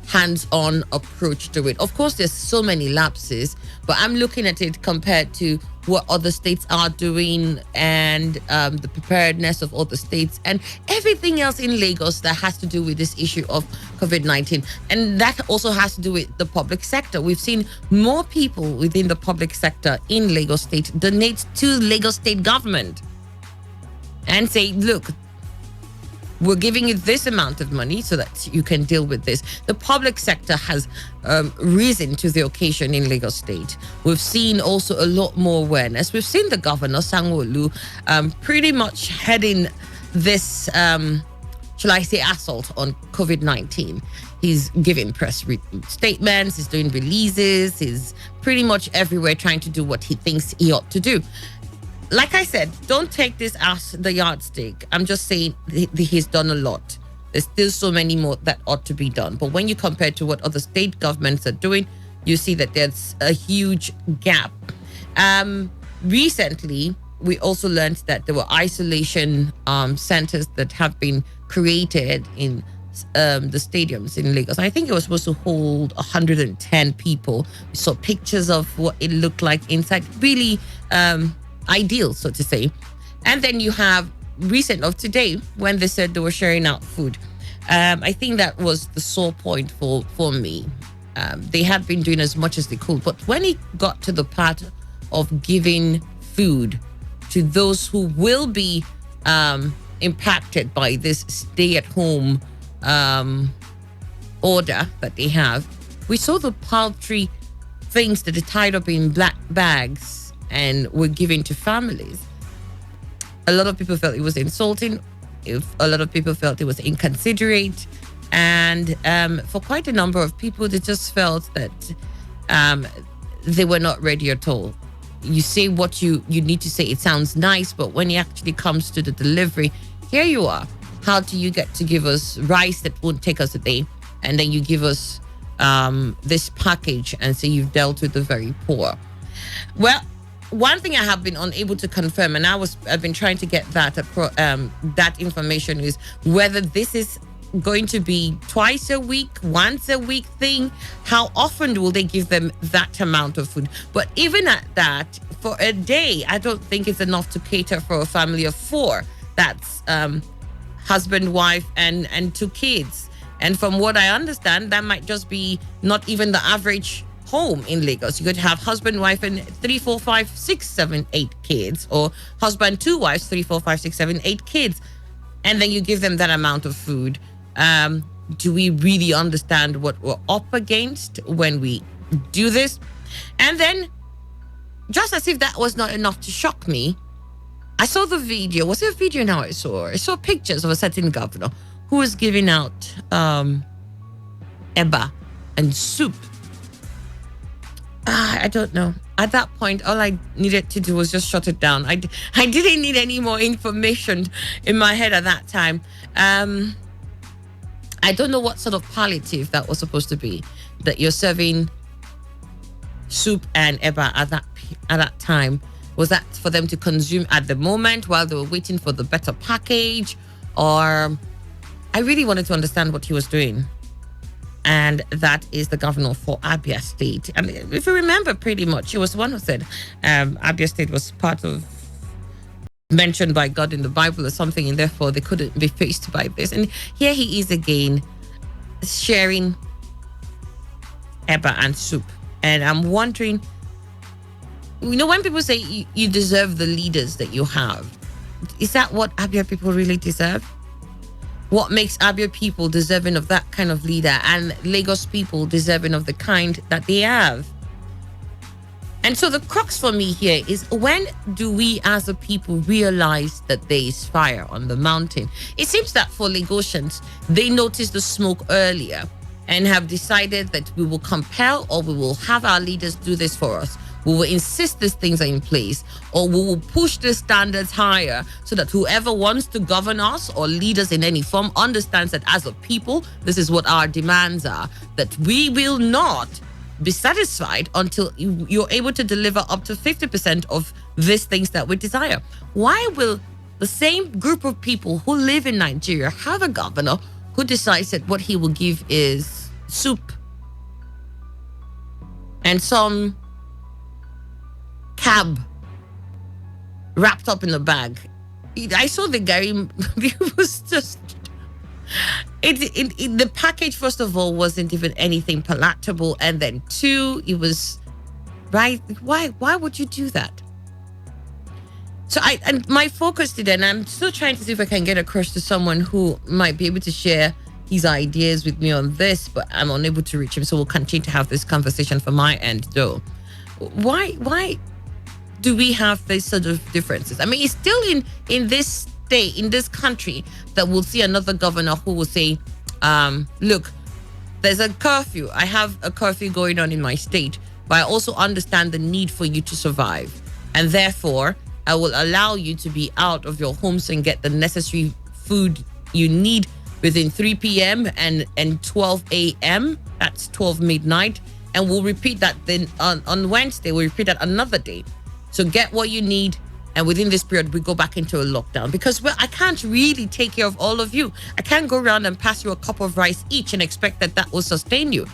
hands-on approach to it. Of course, there's so many lapses, but I'm looking at it compared to what other states are doing and the preparedness of other states and everything else in Lagos that has to do with this issue of COVID-19. And that also has to do with the public sector. We've seen more people within the public sector in Lagos State donate to Lagos State government and say, look, we're giving you this amount of money so that you can deal with this. The public sector has risen to the occasion in Lagos State. We've seen also a lot more awareness. We've seen the governor, Sanwo-Olu, pretty much heading this, shall I say, assault on COVID-19. He's giving press statements, he's doing releases, he's pretty much everywhere trying to do what he thinks he ought to do. Like I said, don't take this as the yardstick. I'm just saying he's done a lot. There's still so many more that ought to be done. But when you compare to what other state governments are doing, you see that there's a huge gap. Recently, we also learned that there were isolation centers that have been created in the stadiums in Lagos. I think it was supposed to hold 110 people. We saw pictures of what it looked like inside. Really ideal, so to say. And then you have recent of today when they said they were sharing out food. I think that was the sore point for me. They had been doing as much as they could, but when it got to the part of giving food to those who will be impacted by this stay-at-home order that they have, we saw the paltry things that are tied up in black bags and were given to families. A lot of people felt it was insulting. A lot of people felt it was inconsiderate. And for quite a number of people, they just felt that they were not ready at all. You say what you need to say. It sounds nice, but when it actually comes to the delivery, here you are. How do you get to give us rice that won't take us a day? And then you give us this package and say you've dealt with the very poor. Well, one thing I have been unable to confirm, and I've been trying to get that information, is whether this is going to be twice a week, once a week thing. How often will they give them that amount of food? But even at that, for a day, I don't think it's enough to cater for a family of 4. That's husband, wife, and 2 kids. And from what I understand, that might just be not even the average home in Lagos. You could have husband, wife, and 3, 4, 5, 6, 7, 8 kids, or husband, 2 wives, 3, 4, 5, 6, 7, 8 kids, and then you give them that amount of food. Do we really understand what we're up against when we do this? And then, just as if that was not enough to shock me, I saw the video. Was it a video now I saw? I saw pictures of a certain governor who was giving out eba and soup. I don't know. At that point, all I needed to do was just shut it down. I didn't need any more information in my head at that time. I don't know what sort of palliative that was supposed to be, that you're serving soup and eba at that time. Was that for them to consume at the moment while they were waiting for the better package? Or I really wanted to understand what he was doing. And that is the governor for Abia State. And if you remember, pretty much, he was the one who said Abia State was mentioned by God in the Bible or something, and therefore they couldn't be faced by this. And here he is again, sharing eba and soup. And I'm wondering, when people say you deserve the leaders that you have, is that what Abia people really deserve? What makes Abia people deserving of that kind of leader, and Lagos people deserving of the kind that they have? And so the crux for me here is, when do we as a people realize that there is fire on the mountain? It seems that for Lagosians, they noticed the smoke earlier and have decided that we will compel, or we will have our leaders do this for us. We will insist these things are in place, or we will push the standards higher so that whoever wants to govern us or lead us in any form understands that as a people, this is what our demands are, that we will not be satisfied until you're able to deliver up to 50% of these things that we desire. Why will the same group of people who live in Nigeria have a governor who decides that what he will give is soup and some cab wrapped up in a bag? I saw the Gary. It was just. The package, first of all, wasn't even anything palatable, and then two, it was right. Why would you do that? So and my focus today, and I'm still trying to see if I can get across to someone who might be able to share his ideas with me on this, but I'm unable to reach him. So we'll continue to have this conversation from my end, though. Why do we have these sort of differences? I mean, it's still in this state, in this country, that we'll see another governor who will say, look, there's a curfew. I have a curfew going on in my state, but I also understand the need for you to survive. And therefore, I will allow you to be out of your homes and get the necessary food you need within 3 p.m. and 12 a.m. That's 12 midnight. And we'll repeat that then on Wednesday. We'll repeat that another day. So get what you need. And within this period, we go back into a lockdown. Because, well, I can't really take care of all of you. I can't go around and pass you a cup of rice each and expect that will sustain you.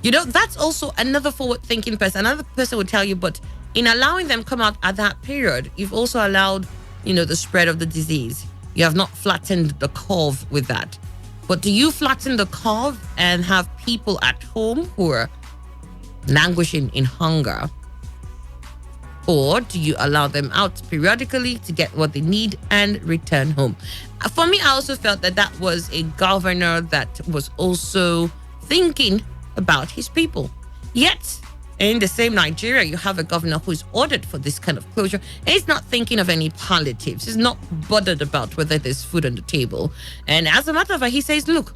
You know, that's also another forward-thinking person. Another person would tell you, but in allowing them come out at that period, you've also allowed, the spread of the disease. You have not flattened the curve with that. But do you flatten the curve and have people at home who are languishing in hunger? Or do you allow them out periodically to get what they need and return home? For me, I also felt that was a governor that was also thinking about his people. Yet, in the same Nigeria, you have a governor who's ordered for this kind of closure. And he's not thinking of any palliatives. He's not bothered about whether there's food on the table. And as a matter of fact, he says, look,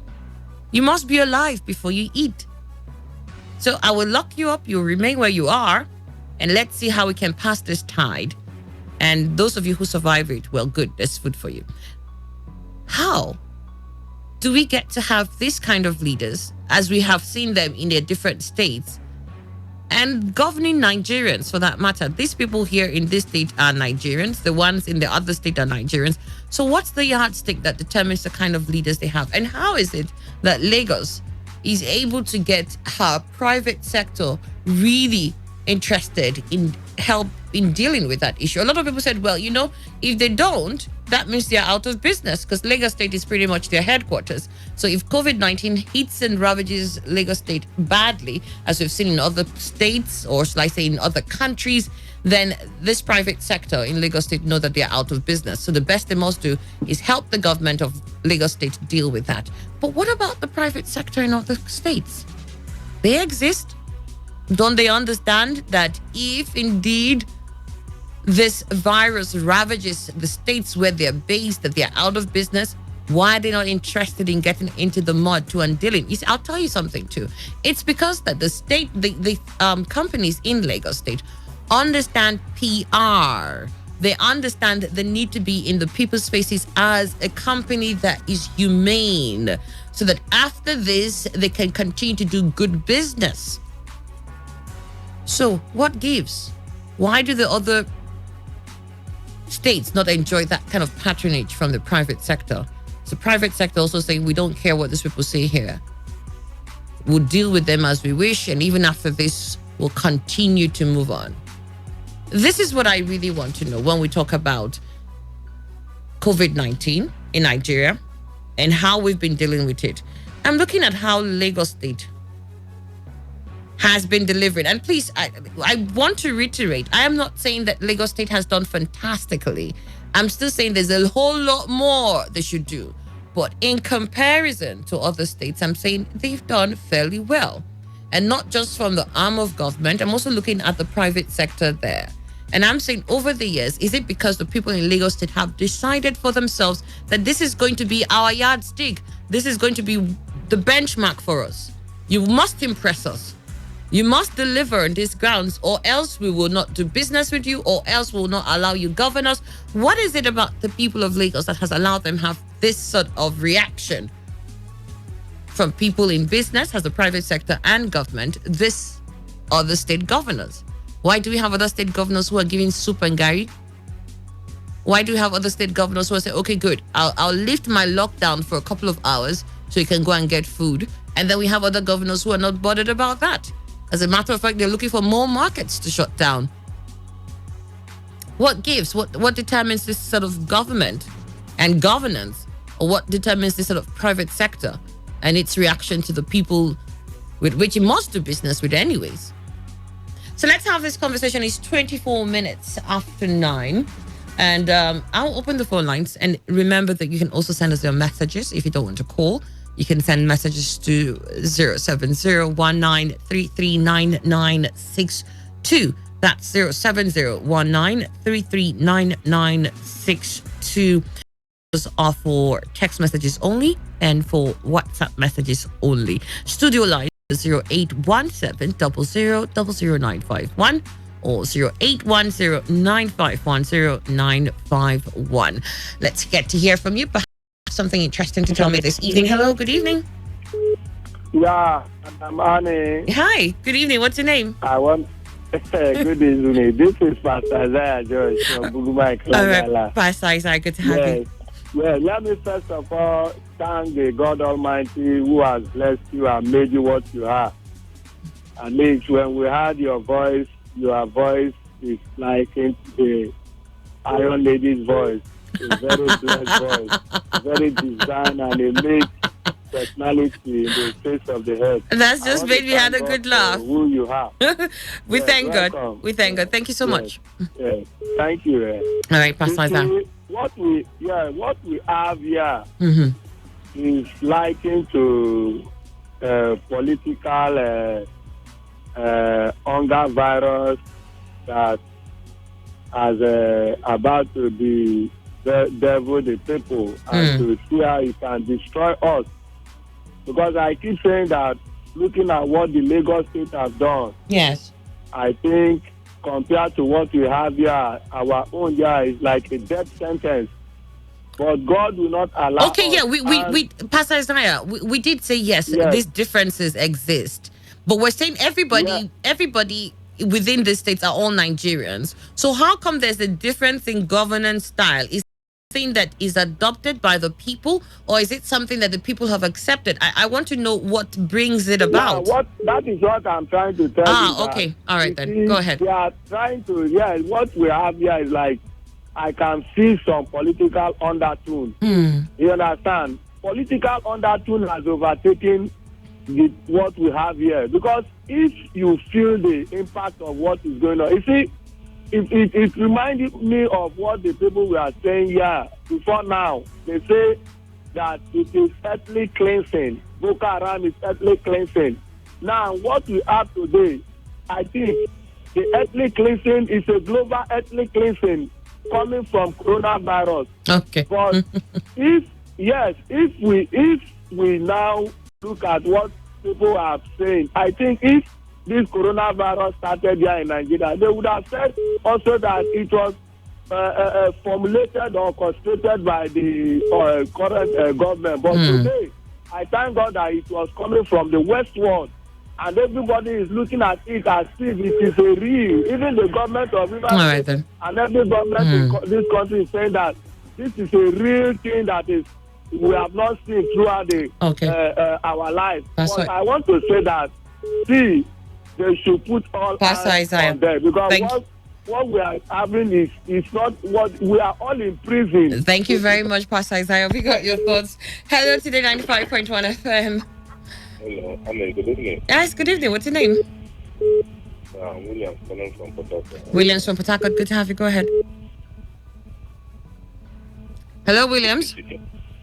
you must be alive before you eat. So I will lock you up. You'll remain where you are. And let's see how we can pass this tide. And those of you who survive it, well, good, there's food for you. How do we get to have this kind of leaders, as we have seen them in their different states, and governing Nigerians for that matter? These people here in this state are Nigerians. The ones in the other state are Nigerians. So what's the yardstick that determines the kind of leaders they have? And how is it that Lagos is able to get her private sector really interested in help in dealing with that issue? A lot of people said, well, if they don't, that means they're out of business, because Lagos State is pretty much their headquarters. So if COVID-19 hits and ravages Lagos State badly, as we've seen in other states, or shall I say in other countries, then this private sector in Lagos State know that they're out of business. So the best they must do is help the government of Lagos State deal with that. But what about the private sector in other states? They exist. Don't they understand that if indeed this virus ravages the states where they're based, that they're out of business, why are they not interested in getting into the mud to undo it? You see, I'll tell you something too. It's because that the state, the companies in Lagos State understand PR. They understand the need to be in the people's faces as a company that is humane, so that after this, they can continue to do good business. So what gives? Why do the other states not enjoy that kind of patronage from the private sector? The private sector also saying, we don't care what these people say here. We'll deal with them as we wish, and even after this, we'll continue to move on. This is what I really want to know when we talk about COVID-19 in Nigeria and how we've been dealing with it. I'm looking at how Lagos State has been delivering. And please, I want to reiterate, I am not saying that Lagos State has done fantastically. I'm still saying there's a whole lot more they should do. But in comparison to other states, I'm saying they've done fairly well. And not just from the arm of government, I'm also looking at the private sector there. And I'm saying over the years, is it because the people in Lagos State have decided for themselves that this is going to be our yardstick? This is going to be the benchmark for us. You must impress us. You must deliver on these grounds, or else we will not do business with you, or else we will not allow you govern us. What is it about the people of Lagos that has allowed them have this sort of reaction from people in business, as the private sector and government, this other state governors? Why do we have other state governors who are giving soup and gari? Why do we have other state governors who are saying, okay, good, I'll lift my lockdown for a couple of hours so you can go and get food? And then we have other governors who are not bothered about that. As a matter of fact, they're looking for more markets to shut down. What gives? What determines this sort of government and governance? Or what determines this sort of private sector and its reaction to the people with which it must do business with anyways? So let's have this conversation. It's 24 minutes after 9. And I'll open the phone lines. And remember that you can also send us your messages if you don't want to call. You can send messages to 07019339962. That's 07019339962. Those are for text messages only and for WhatsApp messages only. Studio line 0817000951 or 08109510 Let's get to hear from you. Perhaps something interesting to tell me this evening. Hello, good evening.
Yeah, I'm Annie.
Hi, good evening. What's your name?
I want good evening. This is Pastor Isaiah George from Buguma.
All right, Pastor Isaiah, good to have you.
Yeah, let me first of all thank the God Almighty who has blessed you and made you what you are. And when we heard your voice is like the Iron Lady's voice. A very blessed voice, very designed and a made personality in the face of the head.
That's just made me have a good laugh.
Who you have.
We thank God. We thank God. Thank you so much.
Yeah. Thank you.
All right, Pastor Isaiah.
What we have here is likened to political hunger virus that is about to be devil the people and to see how it can destroy us. Because I keep saying that looking at what the Lagos State has done,
yes,
I think compared to what we have here, our own here is like a death sentence. But God will not allow.
Okay, yeah, we Pastor Isaiah, we did say yes, these differences exist, but we're saying everybody within the states are all Nigerians. So how come there's a difference in governance style? Is it something that is adopted by the people, or is it something that the people have accepted? I want to know what brings it about.
That is what I'm trying to tell you.
Okay, all right then, go ahead.
We are trying to, what we have here is like, I can see some political undertone. You understand? Political undertone has overtaken what we have here. Because if you feel the impact of what is going on, you see, it reminded me of what the people were saying here before now. They say that it is ethnic cleansing. Boko Haram is ethnic cleansing. Now, what we have today, I think the ethnic cleansing is a global ethnic cleansing coming from coronavirus.
Okay.
But if we now look at what people are saying, I think if this coronavirus started here in Nigeria, they would have said also that it was formulated or orchestrated by the current government. But today, I thank God that it was coming from the westward. And everybody is looking at it as if it is a real. Even the government of Rivers and every government in this country is saying that this is a real thing that is we have not seen throughout our life. But I want to say that they should put all hands on there, because what we are having is not what we are all in prison.
Thank you very much, Pastor Isaiah. We got your thoughts. Hello, Today 95.1 FM.
Hello, good evening.
Yes, good evening. What's your name?
Williams, calling from Port Harcourt.
Williams from Port Harcourt. Good to have you. Go ahead. Hello, Williams.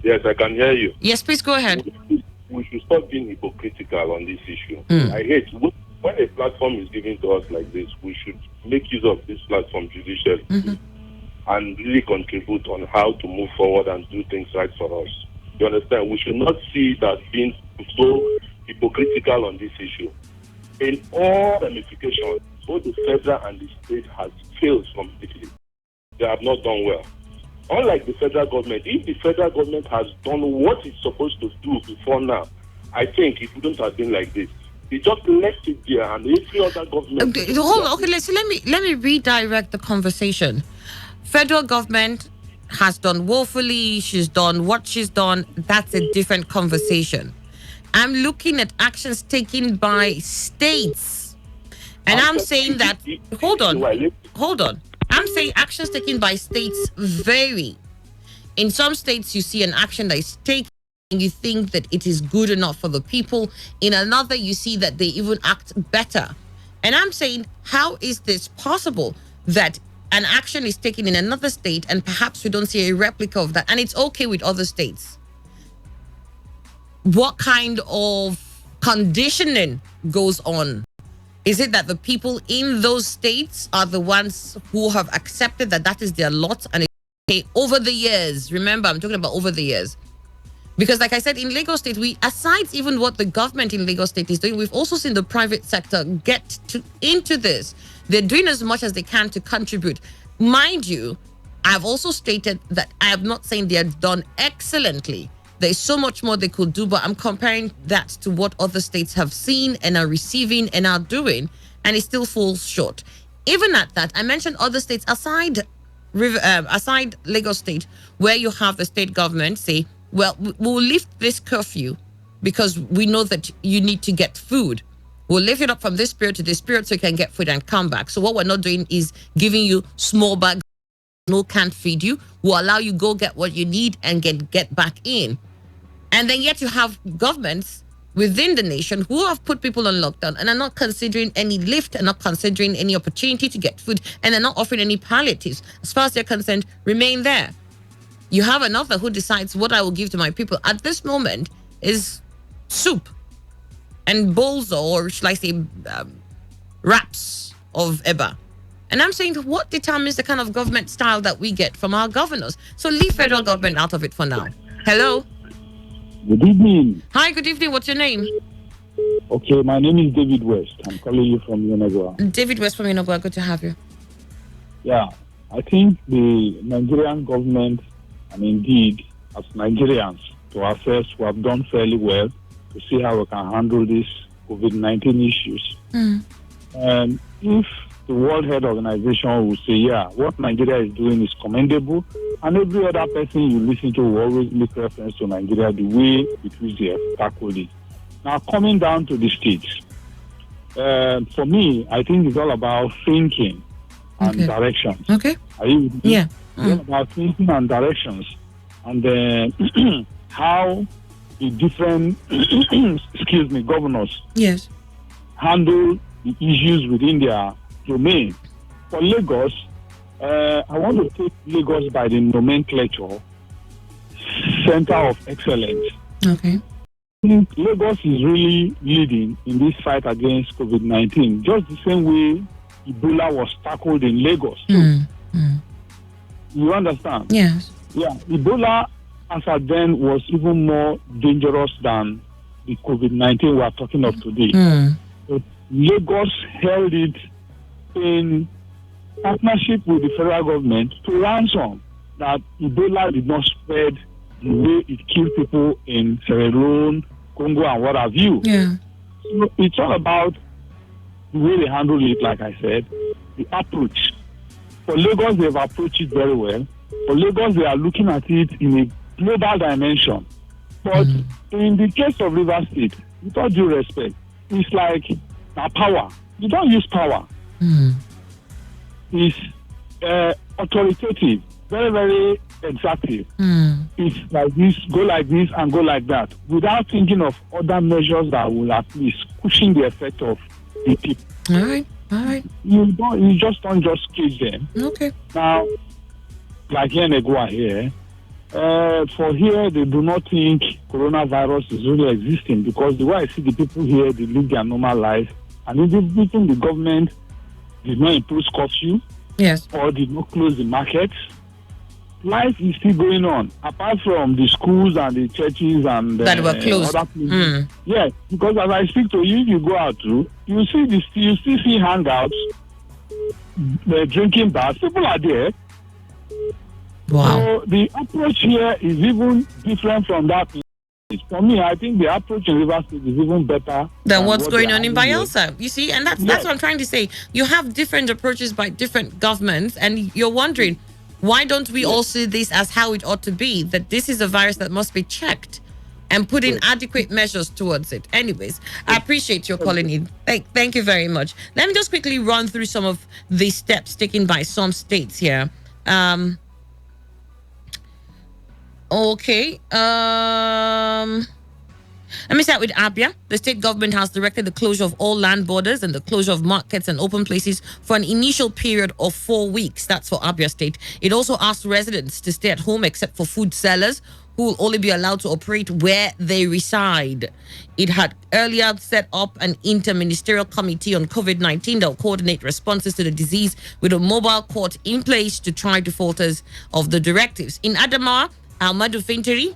Yes, I can hear you.
Yes, please go ahead.
We should stop being hypocritical on this issue. I hate when a platform is given to us like this, we should make use of this platform judicially and really contribute on how to move forward and do things right for us. You understand? We should not see that being so hypocritical on this issue. in all ramifications, both the federal and the state has failed completely. They have not done well. Unlike the federal government, if the federal government has done what it's supposed to do before now, I think it wouldn't have been like this. They just left it there, and every other government.
Hold on. Okay, let me redirect the conversation. Federal government has done woefully. She's done what she's done. That's a different conversation. I'm looking at actions taken by states, and I'm saying that. Hold on. I'm saying actions taken by states vary. In some states, you see an action that is taken and you think that it is good enough for the people. In another, you see that they even act better. And I'm saying, how is this possible that an action is taken in another state and perhaps we don't see a replica of that, and it's okay with other states? What kind of conditioning goes on? Is it that the people in those states are the ones who have accepted that that is their lot and it's okay over the years? Remember, I'm talking about over the years. Because like I said, in Lagos State, aside even what the government in Lagos State is doing, we've also seen the private sector get into this. They're doing as much as they can to contribute. Mind you, I've also stated that I am not saying they are done excellently. There's so much more they could do, but I'm comparing that to what other states have seen and are receiving and are doing, and it still falls short. Even at that, I mentioned other states aside Lagos State, where you have the state government say, well, we'll lift this curfew because we know that you need to get food. We'll lift it up from this period to this period so you can get food and come back. So what we're not doing is giving you small bags. No, can't feed you. Will allow you go get what you need and get back in. And then yet you have governments within the nation who have put people on lockdown and are not considering any lift and not considering any opportunity to get food, and they're not offering any palliatives. As far as they're concerned, remain there. You have another who decides what I will give to my people at this moment is soup and bowls, or shall I say wraps of eba. And I'm saying, what determines the kind of government style that we get from our governors? So leave federal government out of it for now. Hello?
Good evening.
Hi, good evening. What's your name?
Okay, my name is David West. I'm calling you from Yonagwa.
David West from Yonagwa. Good to have you.
Yeah, I think the Nigerian government, and indeed as Nigerians, to ourselves, we have done fairly well to see how we can handle these COVID-19 issues. And if the World Health Organization will say, yeah, what Nigeria is doing is commendable, and every other person you listen to will always make reference to Nigeria the way with which they have tackled it. Now, coming down to the states, for me, I think it's all about thinking and directions.
Okay.
Are you with me?
Yeah.
It's all about thinking and directions, and then how the different, governors handle the issues within their domain. For Lagos, I want to take Lagos by the nomenclature, Center of Excellence.
Okay.
I think Lagos is really leading in this fight against COVID-19, just the same way Ebola was tackled in Lagos. You understand?
Yes.
Yeah, Ebola as at then was even more dangerous than the COVID-19 we are talking of today. But Lagos held it in partnership with the federal government to ransom that Ebola did not spread the way it killed people in Sierra Leone, Congo, and what have you.
Yeah.
So it's all about the way they handle it, like I said, the approach. For Lagos, they've approached it very well. For Lagos, they are looking at it in a global dimension. But in the case of River State, with all due respect, it's like power. You don't use power. It's authoritative, very, very exactive. It's like this, go like this, and go like that, without thinking of other measures that will at least cushion the effect of the people.
All right.
You just don't cage them.
Okay.
Now, like here in Egua here, for here, they do not think coronavirus is really existing, because the way I see the people here, they live their normal life, and even the government did not impose curfew,
yes,
or did not close the markets. life is still going on, apart from the schools and the churches and
that were closed.
Other places. Yes, because as I speak to you, you go out too, you still see hangouts, drinking bars. People are there.
Wow.
So the approach here is even different from that. For me, I think the approach in Rivers State is even better
than what's going on in Bayelsa. You see, and that's what I'm trying to say. You have different approaches by different governments, and you're wondering, why don't we all see this as how it ought to be? That this is a virus that must be checked and put in adequate measures towards it. Anyways, I appreciate your calling in. Thank you very much. Let me just quickly run through some of the steps taken by some states here. Okay. Let me start with Abia. The state government has directed the closure of all land borders and the closure of markets and open places for an initial period of 4 weeks. That's for Abia State. It also asked residents to stay at home except for food sellers, who will only be allowed to operate where they reside. It had earlier set up an interministerial committee on COVID-19 that will coordinate responses to the disease with a mobile court in place to try defaulters of the directives. In Adamawa, Ahmadu Fintiri,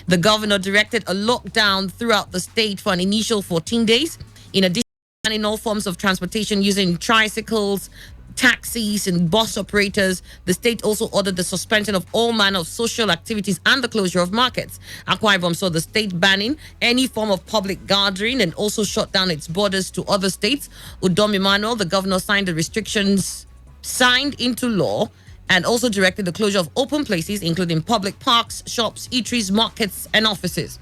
the governor directed a lockdown throughout the state for an initial 14 days. In addition, in all forms of transportation using tricycles, taxis, and bus operators, the state also ordered the suspension of all manner of social activities and the closure of markets. Akwa Ibom saw the state banning any form of public gathering and also shut down its borders to other states. Udom Emmanuel, the governor, signed the restrictions signed into law and also directed the closure of open places, including public parks, shops, eateries, markets, and offices.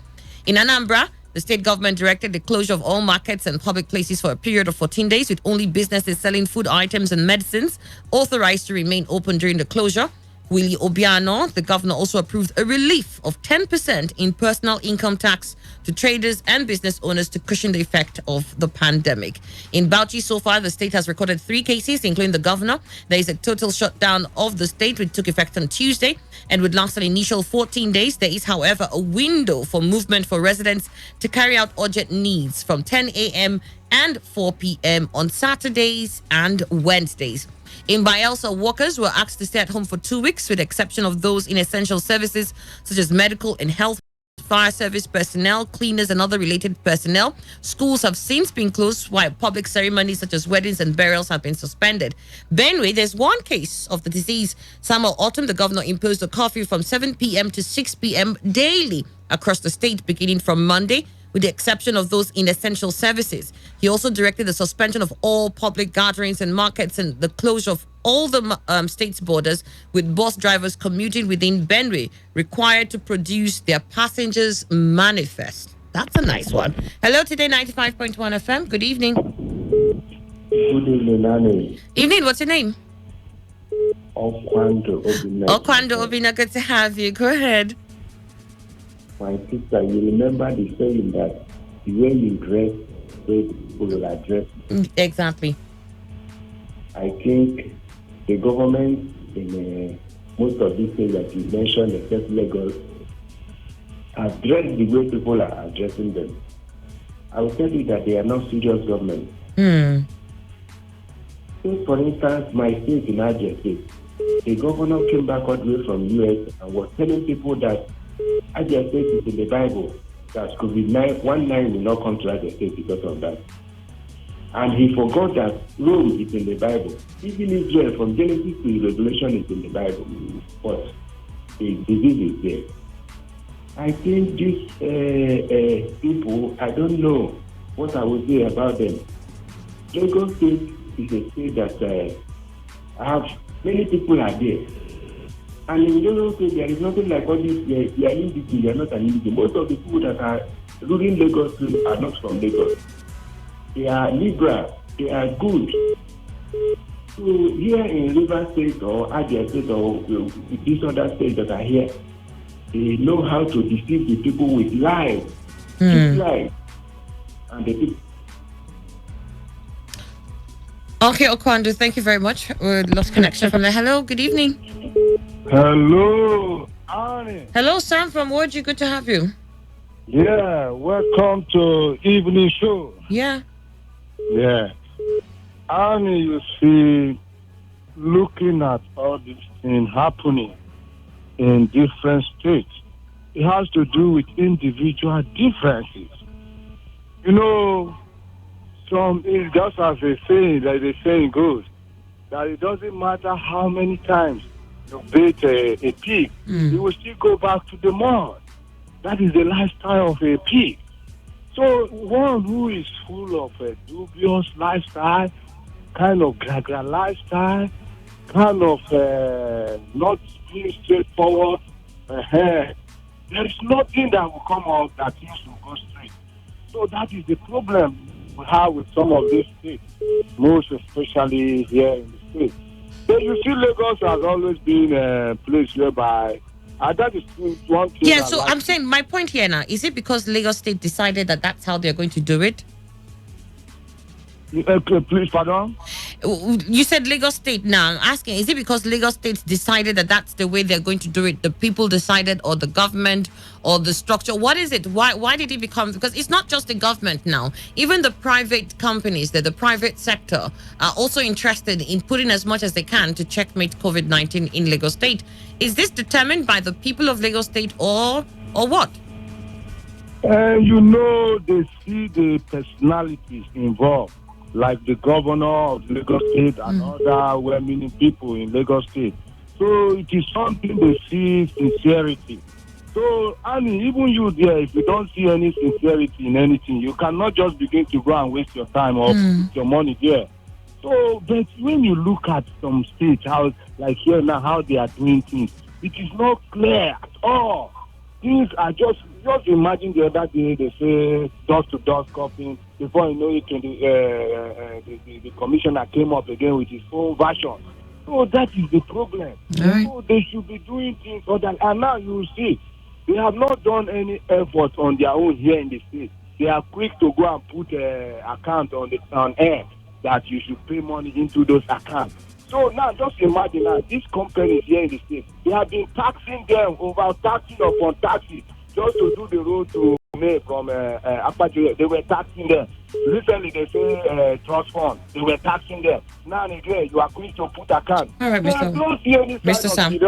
In Anambra, the state government directed the closure of all markets and public places for a period of 14 days, with only businesses selling food items and medicines authorized to remain open during the closure. Willie Obiano, the governor, also approved a relief of 10% in personal income tax to traders and business owners to cushion the effect of the pandemic. In Bauchi, so far, the state has recorded 3 cases, including the governor. There is a total shutdown of the state, which took effect on Tuesday and would last an initial 14 days. There is, however, a window for movement for residents to carry out urgent needs from 10 a.m. and 4 p.m. on Saturdays and Wednesdays. In Bayelsa, workers were asked to stay at home for 2 weeks, with the exception of those in essential services such as medical and health, fire service personnel, cleaners, and other related personnel. Schools have since been closed, while public ceremonies such as weddings and burials have been suspended. Benue, there's one case of the disease. Samuel Autumn, the governor, imposed a curfew from 7 p.m. to 6 p.m. daily across the state, beginning from Monday, with the exception of those in essential services. He also directed the suspension of all public gatherings and markets and the closure of all the state's borders, with bus drivers commuting within Benue required to produce their passengers' manifest. That's a nice one. Hello, Today 95.1 FM. Good evening.
Good evening, Nani.
Evening, what's your name?
Okwando Obina.
Okwando Obina, good to have you. Go ahead.
My sister, you remember the saying that the way you dress, the way people will address you.
Exactly.
I think the government in most of these things that you mentioned, except Lagos, address the way people are addressing them. I will tell you that they are not serious government. So, for instance, my state in Niger State, the governor came back all the way from US and was telling people that Niger State is in the Bible, that COVID-19 will not come to Niger State because of that. And he forgot that Rome is in the Bible. Even Israel, from Genesis to Revelation, is in the Bible. But the disease is there. I think these people, I don't know what I would say about them. Lagos State is a state that have many people are there. And in Lagos State, there is nothing like all this, you are indigenous, you are not an indigenous. Most of the people that are ruling Lagos State are not from Lagos. They are liberal, they are good. So here in River State or Abia State or these other states that are here, they know how to deceive the people with lies, cheap lies. And the people.
Okay, Okwando, thank you very much. We lost connection from there. Hello, good evening.
Hello, Annie.
Hello, Sam from Woji. Good to have you.
Yeah, welcome to evening show.
Yeah.
Yeah. Annie, you see, looking at all this thing happening, in different states. It has to do with individual differences. You know, it's just as they say, like the saying goes, that it doesn't matter how many times you bait a pig, it will still go back to the mud. That is the lifestyle of a pig. So one who is full of a dubious lifestyle, kind of gragra lifestyle, kind of not being straightforward, there is nothing that will come out that things will go straight. So that is the problem we have with some of these states, most especially here in the States. So you see, Lagos has always been a place whereby, that is one thing.
Yeah, so I'm saying my point here now, is it because Lagos State decided that that's how they're going to do it?
Please, pardon?
You said Lagos State. Now I'm asking, is it because Lagos State decided that that's the way they're going to do it? The people decided, or the government, or the structure? What is it? Why did it become? Because it's not just the government now. Even the private companies, the private sector, are also interested in putting as much as they can to checkmate COVID-19 in Lagos State. Is this determined by the people of Lagos State, or what?
You know, they see the personalities involved, like the governor of Lagos State and other well-meaning people in Lagos State. So it is something they see sincerity. So, Annie, even you there, if you don't see any sincerity in anything, you cannot just begin to go and waste your time or put your money there. So, but when you look at some states, how, like here now, how they are doing things, it is not clear at all. Things are just imagine the other day they say dust-to-dust coughing. Before you know it, the commissioner came up again with his own version. So that is the problem.
Right.
So they should be doing things other. And now you see, they have not done any effort on their own here in the state. They are quick to go and put an account on air that you should pay money into those accounts. So now just imagine that these companies here in the state, they have been taxing them over taxing upon taxing just to do the road to May from Apache. They were taxing them. Recently they say trust fund. They were taxing them. Now and again, you are quick to put account.
All right, Mr. Sam.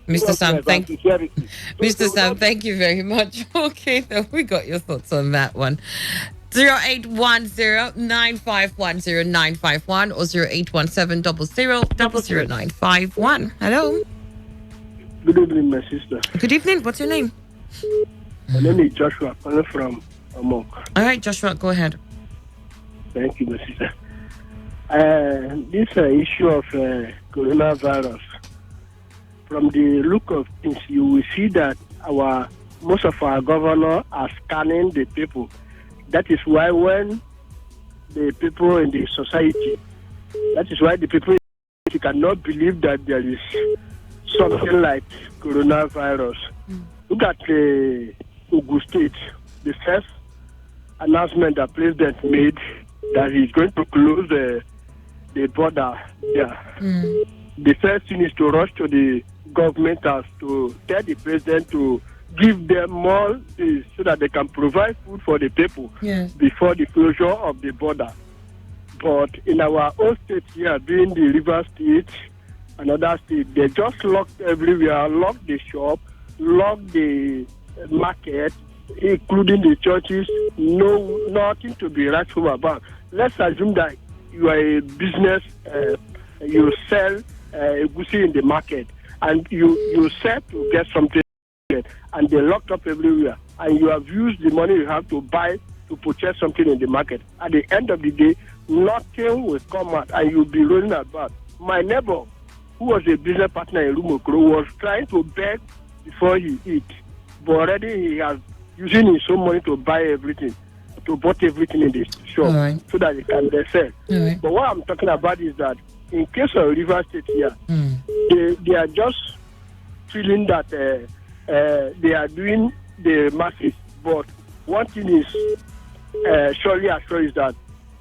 Mr. Sam, thank you very much. Okay, then we got your thoughts on that one. 0810-951-0951 or 0817-000951. Hello.
Good evening, my sister.
Good evening. What's your name?
My name is Joshua. I'm from Amok.
All right, Joshua, go ahead.
Thank you, my sister. This issue of coronavirus, from the look of things, you will see that most of our governors are scanning the people. That is why when the people in the society, that is why the people cannot believe that there is something like coronavirus. Look at Ogun State, the first announcement the president made that he's going to close the border there. The first thing is to rush to the government house to tell the president to give them more so that they can provide food for the people before the closure of the border. But in our own state here, being the River State, another state, they just locked everywhere, locked the shop, locked the market, including the churches, nothing to be rightful about. Let's assume that you are a business, you sell egusi in the market, and you sell to get something, and they locked up everywhere, and you have used the money you have to buy to purchase something in the market. At the end of the day, nothing will come out, and you'll be rolling about. My neighbor, who was a business partner in Rumokro, was trying to beg before he eat, but already he has using his own money to buy everything, to bought everything in the shop, so that he can sell. But what I'm talking about is that in case of River State here, they are just feeling that they are doing the masses. But one thing is surely assured is that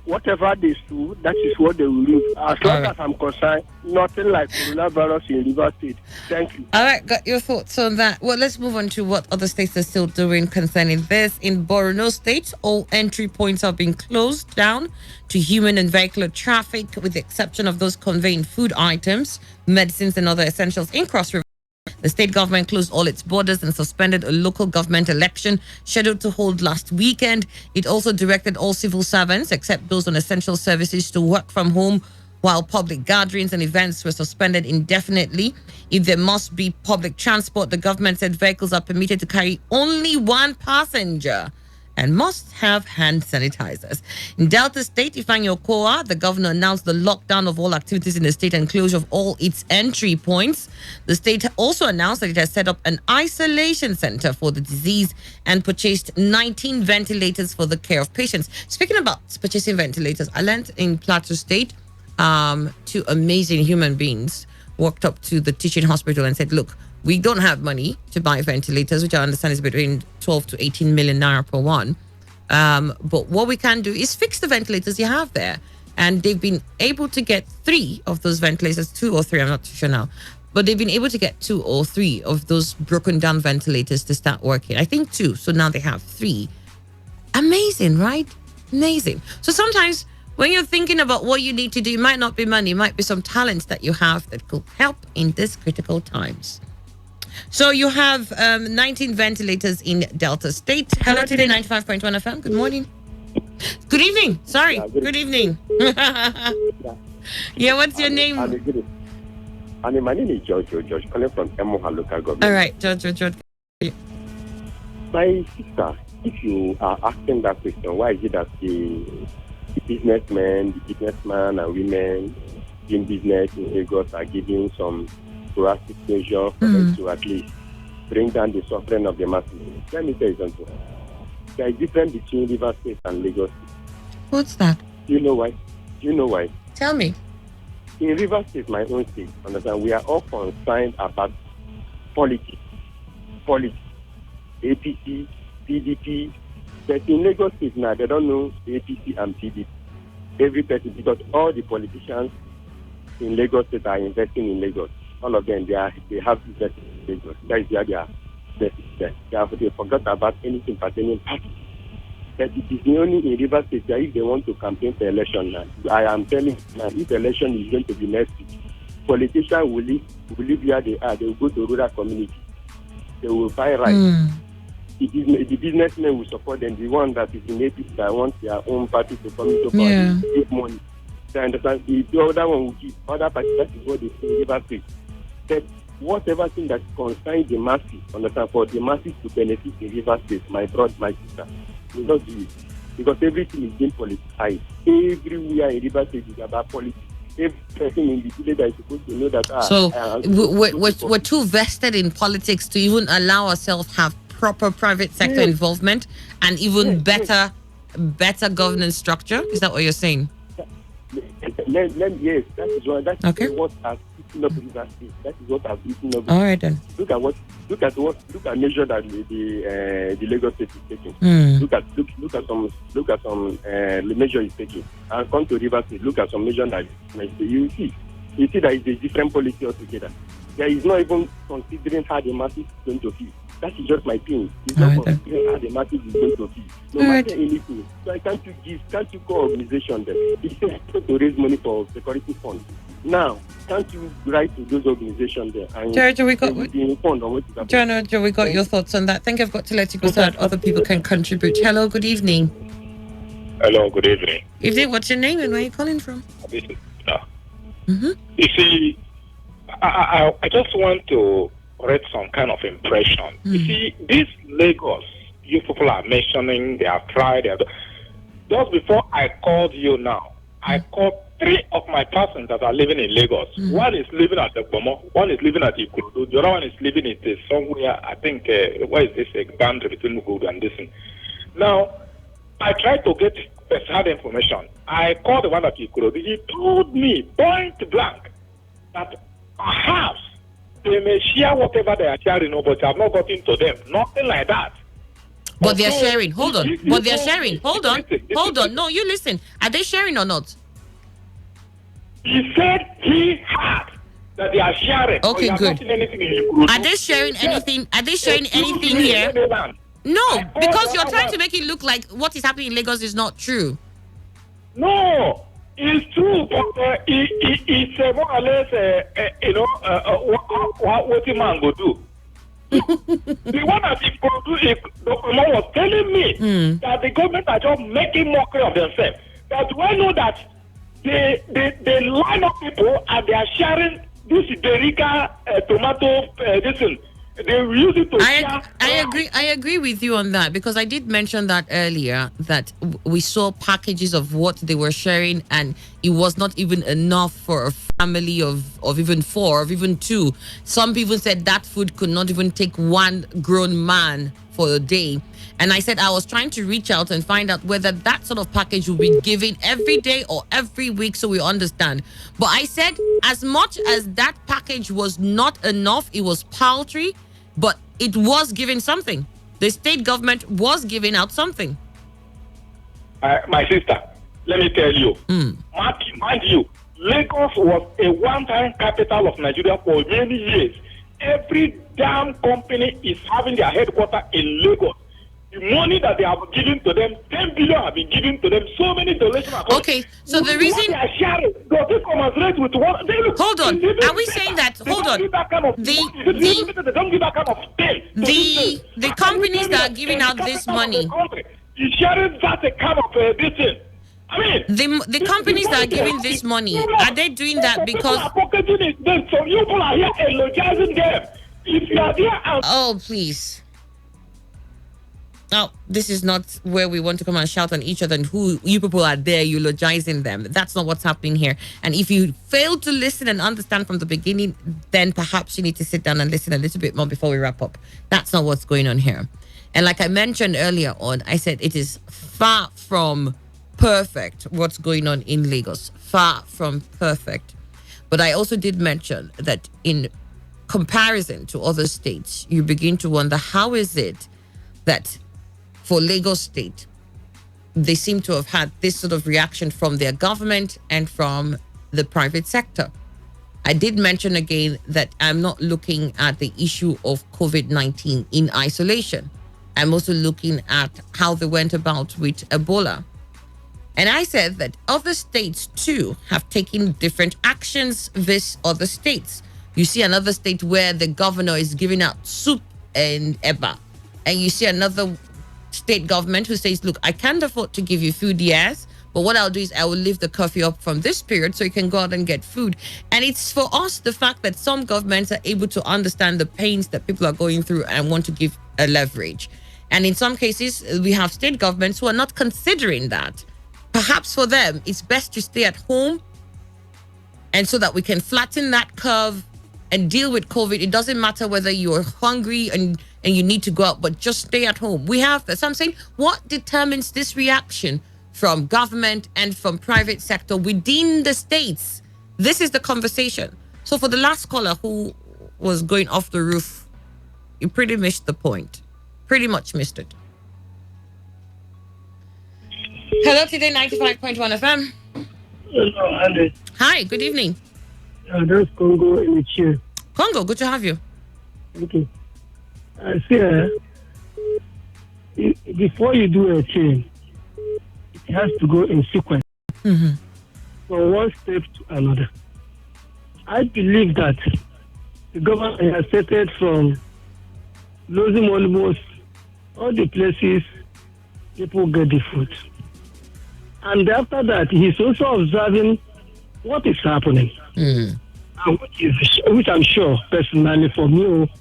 whatever they do, that is what they will do. As long as I'm concerned, nothing like coronavirus in River State. Thank you.
All right, got your thoughts on that. Well, let's move on to what other states are still doing concerning this. In Borno State, all entry points are being closed down to human and vehicular traffic, with the exception of those conveying food items, medicines, and other essentials. In Cross River, The state government closed all its borders and suspended a local government election scheduled to hold last weekend. It also directed all civil servants, except those on essential services, to work from home, while public gatherings and events were suspended indefinitely. If there must be public transport, the government said vehicles are permitted to carry only one passenger and must have hand sanitizers. In Delta State, Ifeanyi Okowa, the governor, announced the lockdown of all activities in the state and closure of all its entry points. The state also announced that it has set up an isolation center for the disease and purchased 19 ventilators for the care of patients. Speaking about purchasing ventilators, I learned in Plateau State, two amazing human beings walked up to the teaching hospital and said, look, we don't have money to buy ventilators, which I understand is between 12 to 18 million naira per one. But what we can do is fix the ventilators you have there. And they've been able to get 3 of those ventilators, 2 or 3, I'm not too sure now. But they've been able to get 2 or 3 of those broken down ventilators to start working. I think 2. So now they have 3. Amazing, right? Amazing. So sometimes when you're thinking about what you need to do, it might not be money, it might be some talents that you have that could help in these critical times. So you have 19 ventilators in Delta State. Hello, Today 95.1 FM. Good morning. Good evening. Sorry. Yeah, good evening. Yeah, what's your name?
My name is George calling from Emoha local government.
All right, George.
My sister, if you are asking that question, why is it that the businessman and women in business in Lagos are giving some proactive measure for them to at least bring down the suffering of the masses? Let me tell you something. There is a difference between River State and Lagos State.
What's that?
Do you know why?
Tell me.
In River State, my own state, understand, we are all concerned about politics, APC, PDP. But in Lagos State now, they don't know APC and PDP. Every person, because all the politicians in Lagos State are investing in Lagos. All of them, they have business in Lagos. That is where they are. They forgot about anything pertaining party. But it is only in River State that if they want to campaign for election now, I am telling you now, if election is going to be next week, politicians will live where they are. They will go to rural communities. They will buy rice. The businessmen will support them. The one that is in APC that wants their own party to come into power, give money. They understand. The other one will give. Other parties, that is what they say in River State. But whatever thing that concerns the masses, understand, for the masses to benefit in River State, my brother, my sister, will not do it. Because everything is being politicized. Everywhere in River State is about politics. Every person in the village that is supposed to know that.
So we're too vested in politics to even allow ourselves have proper private sector involvement and even better governance structure. Is that what you're saying?
Yes, that is what. That is what has eaten up River State. That is what has eaten up.
All right then.
Look at measure that the Lagos State is taking. Look at some measure is taking. And come to River State. Look at some measure that you see that is a different policy altogether. There is not even considering how the masses is going to feel. That is just my thing. It's not considering how the masses is going to feel. No matter anything. So can't you call organization there? It's just to raise money for security funds. Now, can't you write to those organizations there? And
Jojo, we got
we
got your thoughts on that. I think I've got to let you go so that other people can contribute. Hello, good evening.
Hello, good evening.
Evening, what's your name and where are you calling from?
You see, I just want to read some kind of impression. You see, this Lagos, you people are mentioning, they have tried. Just before I called you now, I called 3 of my persons that are living in Lagos. One is living at Ekbomo, one is living at Ikurudu, the other one is living in somewhere, I think, where is this boundary between Mugudu and this? Now, I tried to get first-hand information. I called the one at Ikurudu. He told me, point blank, that perhaps they may share whatever they are sharing, but I have not gotten to them. Nothing like that.
But they're sharing. Hold on. But they're sharing. Hold on. No, you listen. Are they sharing or not?
He said he had that they are sharing.
Okay, good. Are they sharing anything? Are they sharing anything here? No, because you're trying to make it look like what is happening in Lagos is not true.
No. It's true, but it's more or less, what the man go do. The one that he produced, Dr. Mo was telling me that the government are just making mockery of themselves. That do I know that they line up people and they are sharing this Derica tomato, this thing. They use it to
I agree with you on that, because I did mention that earlier, that we saw packages of what they were sharing and it was not even enough for a family of even 4, of even 2. Some people said that food could not even take one grown man for a day. And I said I was trying to reach out and find out whether that sort of package will be given every day or every week, so we understand. But I said as much as that package was not enough, it was paltry, but it was giving something. The state government was giving out something.
My sister, let me tell you, mind you, Lagos was a one-time capital of Nigeria for many years. Every damn company is having their headquarters in Lagos. The money that they have given to them, 10 billion have been given to them, so many donations.
Okay, so the reason
they are sharing, does it commensurate with what they look?
Hold on, are we saying that? Hold on.
They don't give that kind of thing.
The companies that are giving out this money,
is sharing that kind of this thing. I mean,
the companies that are giving this money, are they doing that because?
People are pocketing it. Then some people are here eulogizing them. If you are there,
oh please. Oh, this is not where we want to come and shout on each other and who you people are there eulogizing them. That's not what's happening here. And if you fail to listen and understand from the beginning, then perhaps you need to sit down and listen a little bit more before we wrap up. That's not what's going on here. And like I mentioned earlier on, I said it is far from perfect what's going on in Lagos. Far from perfect. But I also did mention that in comparison to other states, you begin to wonder, how is it that for Lagos State, they seem to have had this sort of reaction from their government and from the private sector? I did mention again that I'm not looking at the issue of COVID-19 in isolation. I'm also looking at how they went about with Ebola. And I said that other states too have taken different actions with other states. You see another state where the governor is giving out soup and eba. And you see another state government who says, look, I can't afford to give you food, yes, but what I'll do is I will leave the curfew up from this period so you can go out and get food. And it's for us the fact that some governments are able to understand the pains that people are going through and want to give a leverage. And in some cases, we have state governments who are not considering that. Perhaps for them, it's best to stay at home, and so that we can flatten that curve and deal with COVID. It doesn't matter whether you're hungry and you need to go out, but just stay at home. We have that. So I'm saying, what determines this reaction from government and from private sector within the states? This is the conversation. So for the last caller who was going off the roof, you pretty missed the point. Pretty much missed it. Hello, Today 95.1 FM.
Hello, Andy.
Hi, good evening.
That's Congo in the chair.
Congo, good to have you.
Okay. I see, before you do a change, it has to go in sequence. From one step to another. I believe that the government has started from losing almost all the places people get the food. And after that, he's also observing what is happening. Which I'm sure, personally, for me,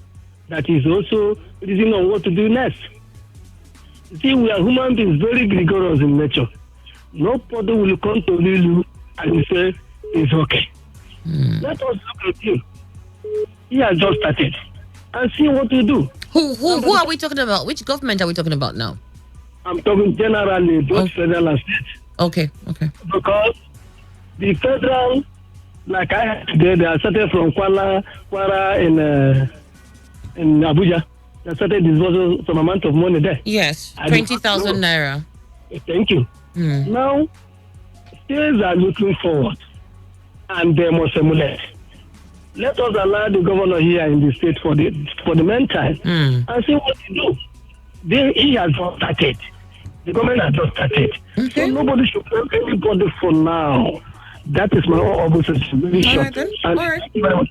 that is also reasoning on what to do next. See, we are human beings, very rigorous in nature. Nobody will come to you and say, it's okay. Let us look at him. He has just started. And see what to do.
Who are we talking about? Which government are we talking about now?
I'm talking generally, both federal and state.
Okay.
Because the federal, like I had today, they are started from Kwara in Abuja. They started disbursing some amount of money there.
Yes, 20,000 naira.
Thank you. Now, states are looking forward, and they must emulate. Let us allow the governor here in the state for the meantime and see what he do. He has just started. The government has just started. So nobody should blame anybody for now. That is my own suggestion. Very
All
short.
right then.
And
All right.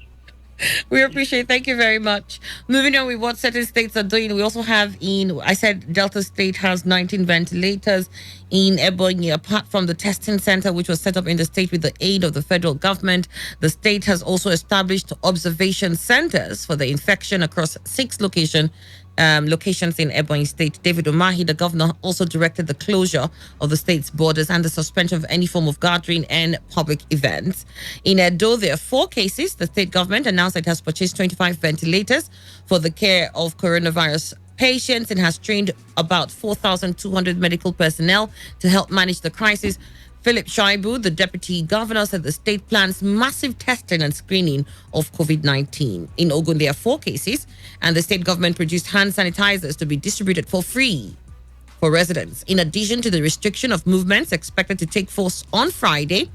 We appreciate. Thank you very much. Moving on with what certain states are doing, we also have I said Delta State has 19 ventilators in Ebonyi. Apart from the testing center, which was set up in the state with the aid of the federal government, the state has also established observation centers for the infection across 6 locations in Ebonyi State. David Umahi, the governor, also directed the closure of the state's borders and the suspension of any form of gathering and public events. In Edo, there are 4 cases. The state government announced it has purchased 25 ventilators for the care of coronavirus patients and has trained about 4,200 medical personnel to help manage the crisis. Philip Shaibu, the deputy governor, said the state plans massive testing and screening of COVID-19. In Ogun, there are 4 cases, and the state government produced hand sanitizers to be distributed for free for residents. In addition to the restriction of movements expected to take force on Friday,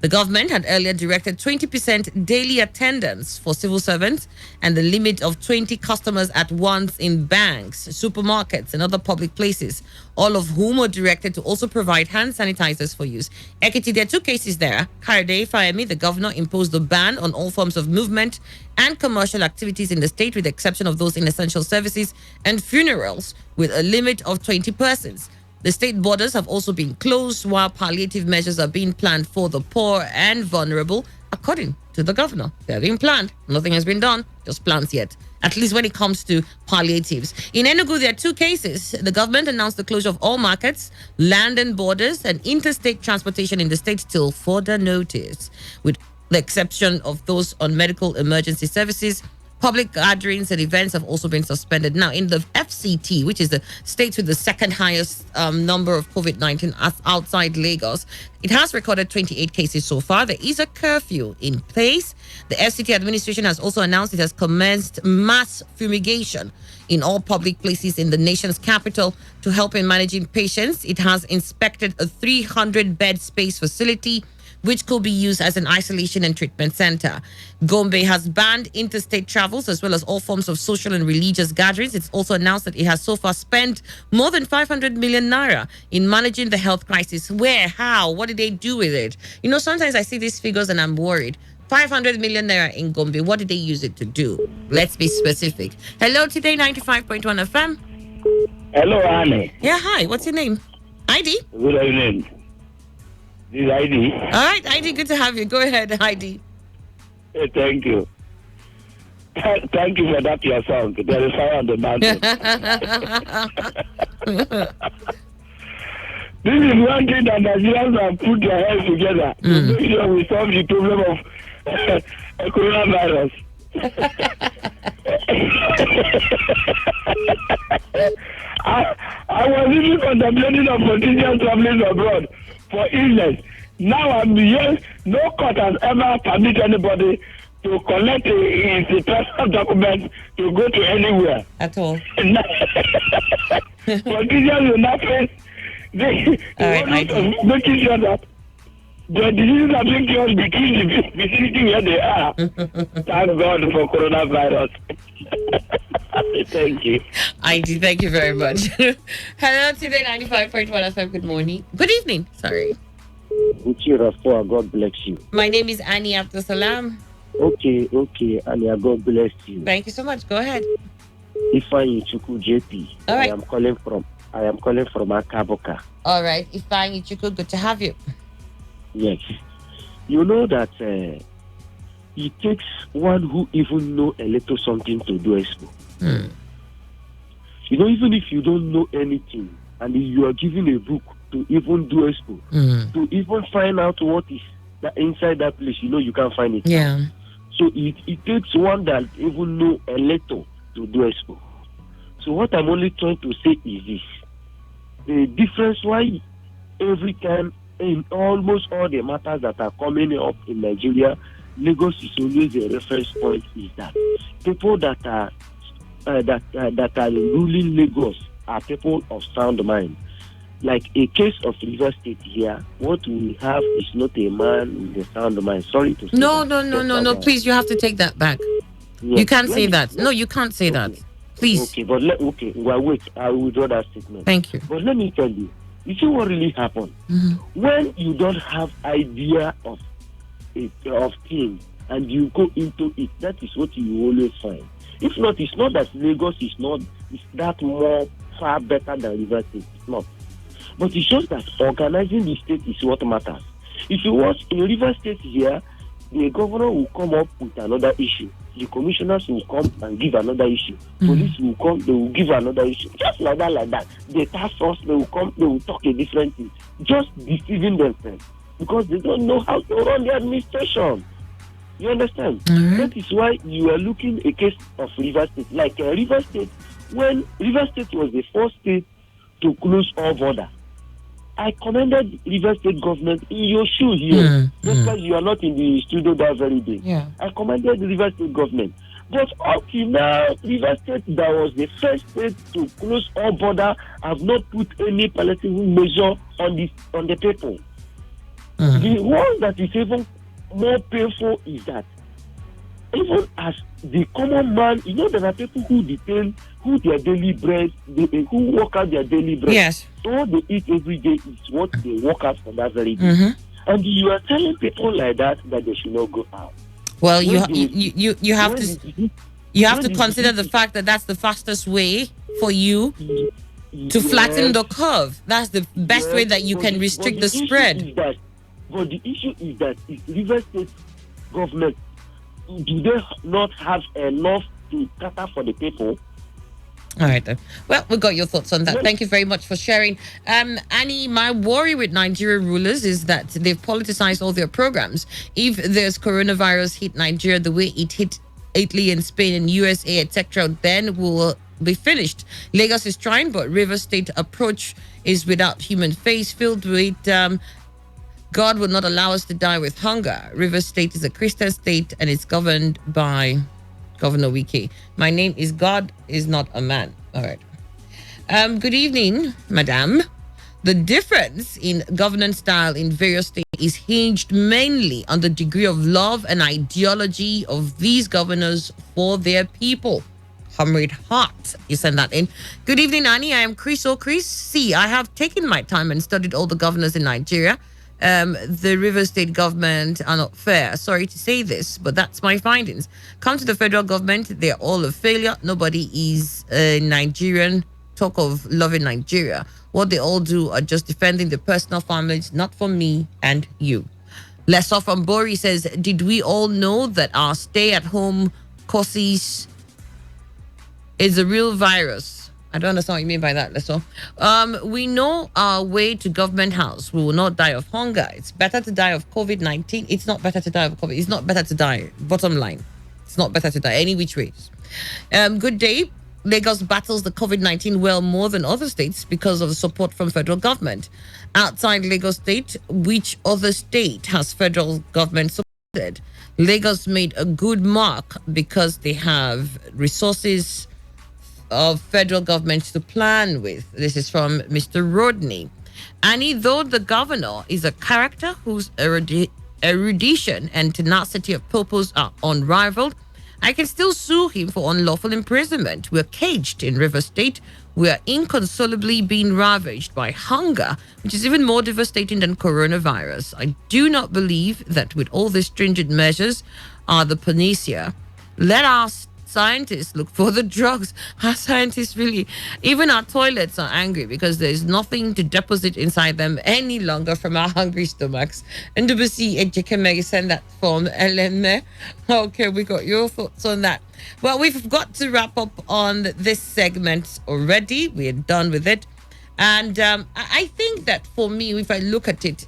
the government had earlier directed 20% daily attendance for civil servants and the limit of 20 customers at once in banks, supermarkets, and other public places, all of whom were directed to also provide hand sanitizers for use. Ekiti, there are 2 cases there. Kayode Fayemi, the governor, imposed a ban on all forms of movement and commercial activities in the state, with the exception of those in essential services and funerals, with a limit of 20 persons. The state borders have also been closed while palliative measures are being planned for the poor and vulnerable, according to the governor. They're being planned. Nothing has been done, just plans yet, at least when it comes to palliatives. In Enugu, there are 2 cases. The government announced the closure of all markets, land and borders, and interstate transportation in the state till further notice, with the exception of those on medical emergency services. Public gatherings and events have also been suspended. Now, in the FCT, which is the state with the second highest number of COVID-19 outside Lagos, it has recorded 28 cases so far. There is a curfew in place. The FCT administration has also announced it has commenced mass fumigation in all public places in the nation's capital to help in managing patients. It has inspected a 300-bed space facility, which could be used as an isolation and treatment center. Gombe has banned interstate travels as well as all forms of social and religious gatherings. It's also announced that it has so far spent more than 500 million naira in managing the health crisis. Where? How? What did they do with it? You know, sometimes I see these figures and I'm worried. 500 million naira in Gombe. What did they use it to do? Let's be specific. Hello, Today 95.1 FM.
Hello, Annie.
Yeah, hi. What's your name? ID?
Good evening. This is ID.
All right, ID, good to have you. Go ahead, ID.
Hey, thank you. Thank you for that, your song. There is fire on the mountain. This is one thing that Nigerians have put their heads together to make sure we solve the problem of coronavirus. I was even contemplating of continuing traveling abroad for illness. Now I'm here. No court has ever permitted anybody to collect his personal document to go to anywhere.
At all.
Politicians will not face making sure that the diseases are being cured between the vicinity where they are. Thank God for coronavirus. Thank you.
ID, thank you very much. Hello, Today 95.1 FM. Good morning. Good evening. Sorry.
God bless you.
My name is Annie Abdusalam.
Okay, Ania, God bless you.
Thank you so much. Go ahead.
Ifeanyi Chukwu JP.
All right.
I am calling from Akaboka.
All right. Ifeanyi Chukwu, good to have you.
Yes. You know that it takes one who even know a little something to do expo. You know, even if you don't know anything and you are given a book to even do expo, to even find out what is inside that place, you know you can't find it.
Yeah.
So it takes one that even know a little to do expo. So what I'm only trying to say is this: the difference why every time in almost all the matters that are coming up in Nigeria, Lagos is always a reference point. Is that people that are ruling Lagos are people of sound mind. Like a case of River State here, what we have is not a man with a sound mind. Sorry to say.
No. Please, you have to take that back. Yes. You can't say that. No, you can't say that. Please.
Okay, but wait. I will withdraw that statement.
Thank you.
But let me tell you, you see what really happened when you don't have idea of of things and you go into it, that is what you will always find. If not, it's not that Lagos is that more far better than Rivers State. It's not. But it's just that organizing the state is what matters. If you watch in Rivers State here, the governor will come up with another issue. The commissioners will come and give another issue. Police will come, they will give another issue. Just like that. The task force, they will come, they will talk a different thing. Just deceiving themselves. Because they don't know how to run the administration. You understand? That is why you are looking a case of Rivers State. Like Rivers State, when Rivers State was the first state to close all border, I commended Rivers State government in your shoe here. Because you are not in the studio that very day.
Yeah.
I commended the Rivers State government. But up to now, Rivers State, that was the first state to close all border, have not put any palliative measure on the people. The one that is even more painful is that even as the common man, you know, there are people who depend, who their daily bread, who work out their daily bread.
Yes.
All they eat every day is what they work out for that very day. And you are telling people like that they should not go out.
Well, you have to consider the fact that that's the fastest way for you to flatten the curve. That's the best way that you can restrict the spread.
But the issue is that if Rivers State government, do they not have enough to cater for the people?
All right, then. Well, we got your thoughts on that. Thank you very much for sharing. Annie, my worry with Nigeria rulers is that they've politicized all their programs. If there's coronavirus hit Nigeria the way it hit Italy and Spain and USA, etc., then we'll be finished. Lagos is trying, but Rivers State approach is without human face, filled with God will not allow us to die with hunger. Rivers State is a Christian state and it's governed by Governor Wike. My name is God is not a man. All right. Good evening, madam. The difference in governance style in various states is hinged mainly on the degree of love and ideology of these governors for their people. Comrade Hart, you send that in. Good evening, Annie. I am Chris Chris. See, I have taken my time and studied all the governors in Nigeria. The Rivers State government are not fair. Sorry to say this, but that's my findings. Come to the federal government, they're all a failure. Nobody is a Nigerian. Talk of loving Nigeria. What they all do are just defending their personal families, not for me and you. Lesser from Bori says, did we all know that our stay-at-home courses is a real virus? I don't understand what you mean by that, Lesser. We know our way to government house. We will not die of hunger. It's better to die of COVID-19. It's not better to die of COVID. It's not better to die. Bottom line. It's not better to die any which ways. Good day. Lagos battles the COVID-19 well more than other states because of the support from federal government. Outside Lagos State, which other state has federal government supported? Lagos made a good mark because they have resources of federal government to plan with. This is from Mr. Rodney. Annie, though the governor is a character whose erudition and tenacity of purpose are unrivaled, I can still sue him for unlawful imprisonment. We're caged in River State. We are inconsolably being ravaged by hunger, which is even more devastating than coronavirus. I do not believe that with all these stringent measures are the panacea. Let us scientists look for the drugs. Our scientists really, even our toilets are angry because there's nothing to deposit inside them any longer from our hungry stomachs. And NWC Ejekeme send that from LME. Okay, we got your thoughts on that. Well, we've got to wrap up on this segment already. We're done with it. And I think that for me, if I look at it,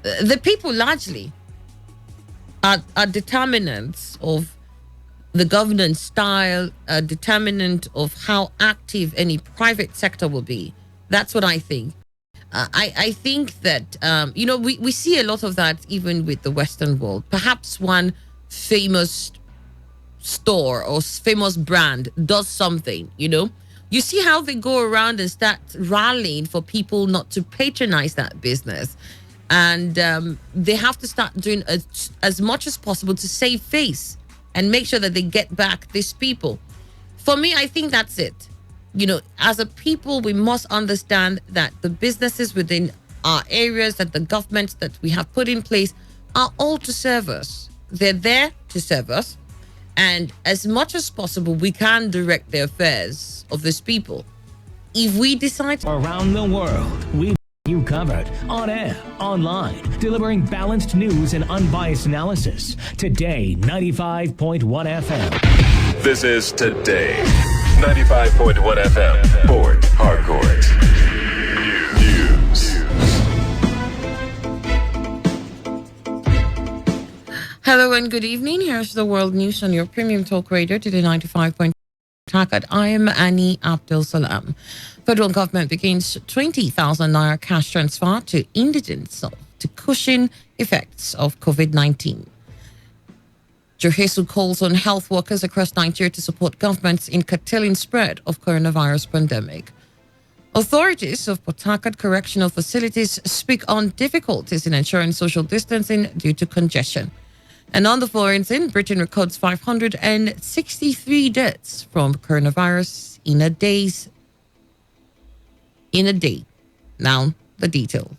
the people largely are determinants of the governance style, a determinant of how active any private sector will be. That's what I think. I think that, we see a lot of that even with the Western world. Perhaps one famous store or famous brand does something, You see how they go around and start rallying for people not to patronize that business. And they have to start doing as much as possible to save face and make sure that they get back these people. For me, I think that's it. As a people, we must understand that the businesses within our areas that the government that we have put in place are all to serve us. They're there to serve us. And as much as possible, we can direct the affairs of these people. If we decide to...
Around the world, we've you covered on air, online, delivering balanced news and unbiased analysis. Today, 95.1 FM.
This is Today, 95.1 FM, Port Harcourt. News.
Hello and good evening. Here's the world news on your premium talk radio, Today 95.1 FM. I am Annie Abdul Salam. Federal government begins 20,000 naira cash transfer to indigents to cushion effects of COVID-19. Johesu calls on health workers across Nigeria to support governments in curtailing spread of coronavirus pandemic. Authorities of Port Harcourt correctional facilities speak on difficulties in ensuring social distancing due to congestion. And on the foreign scene, Britain records 563 deaths from coronavirus in a day. Now, the detail.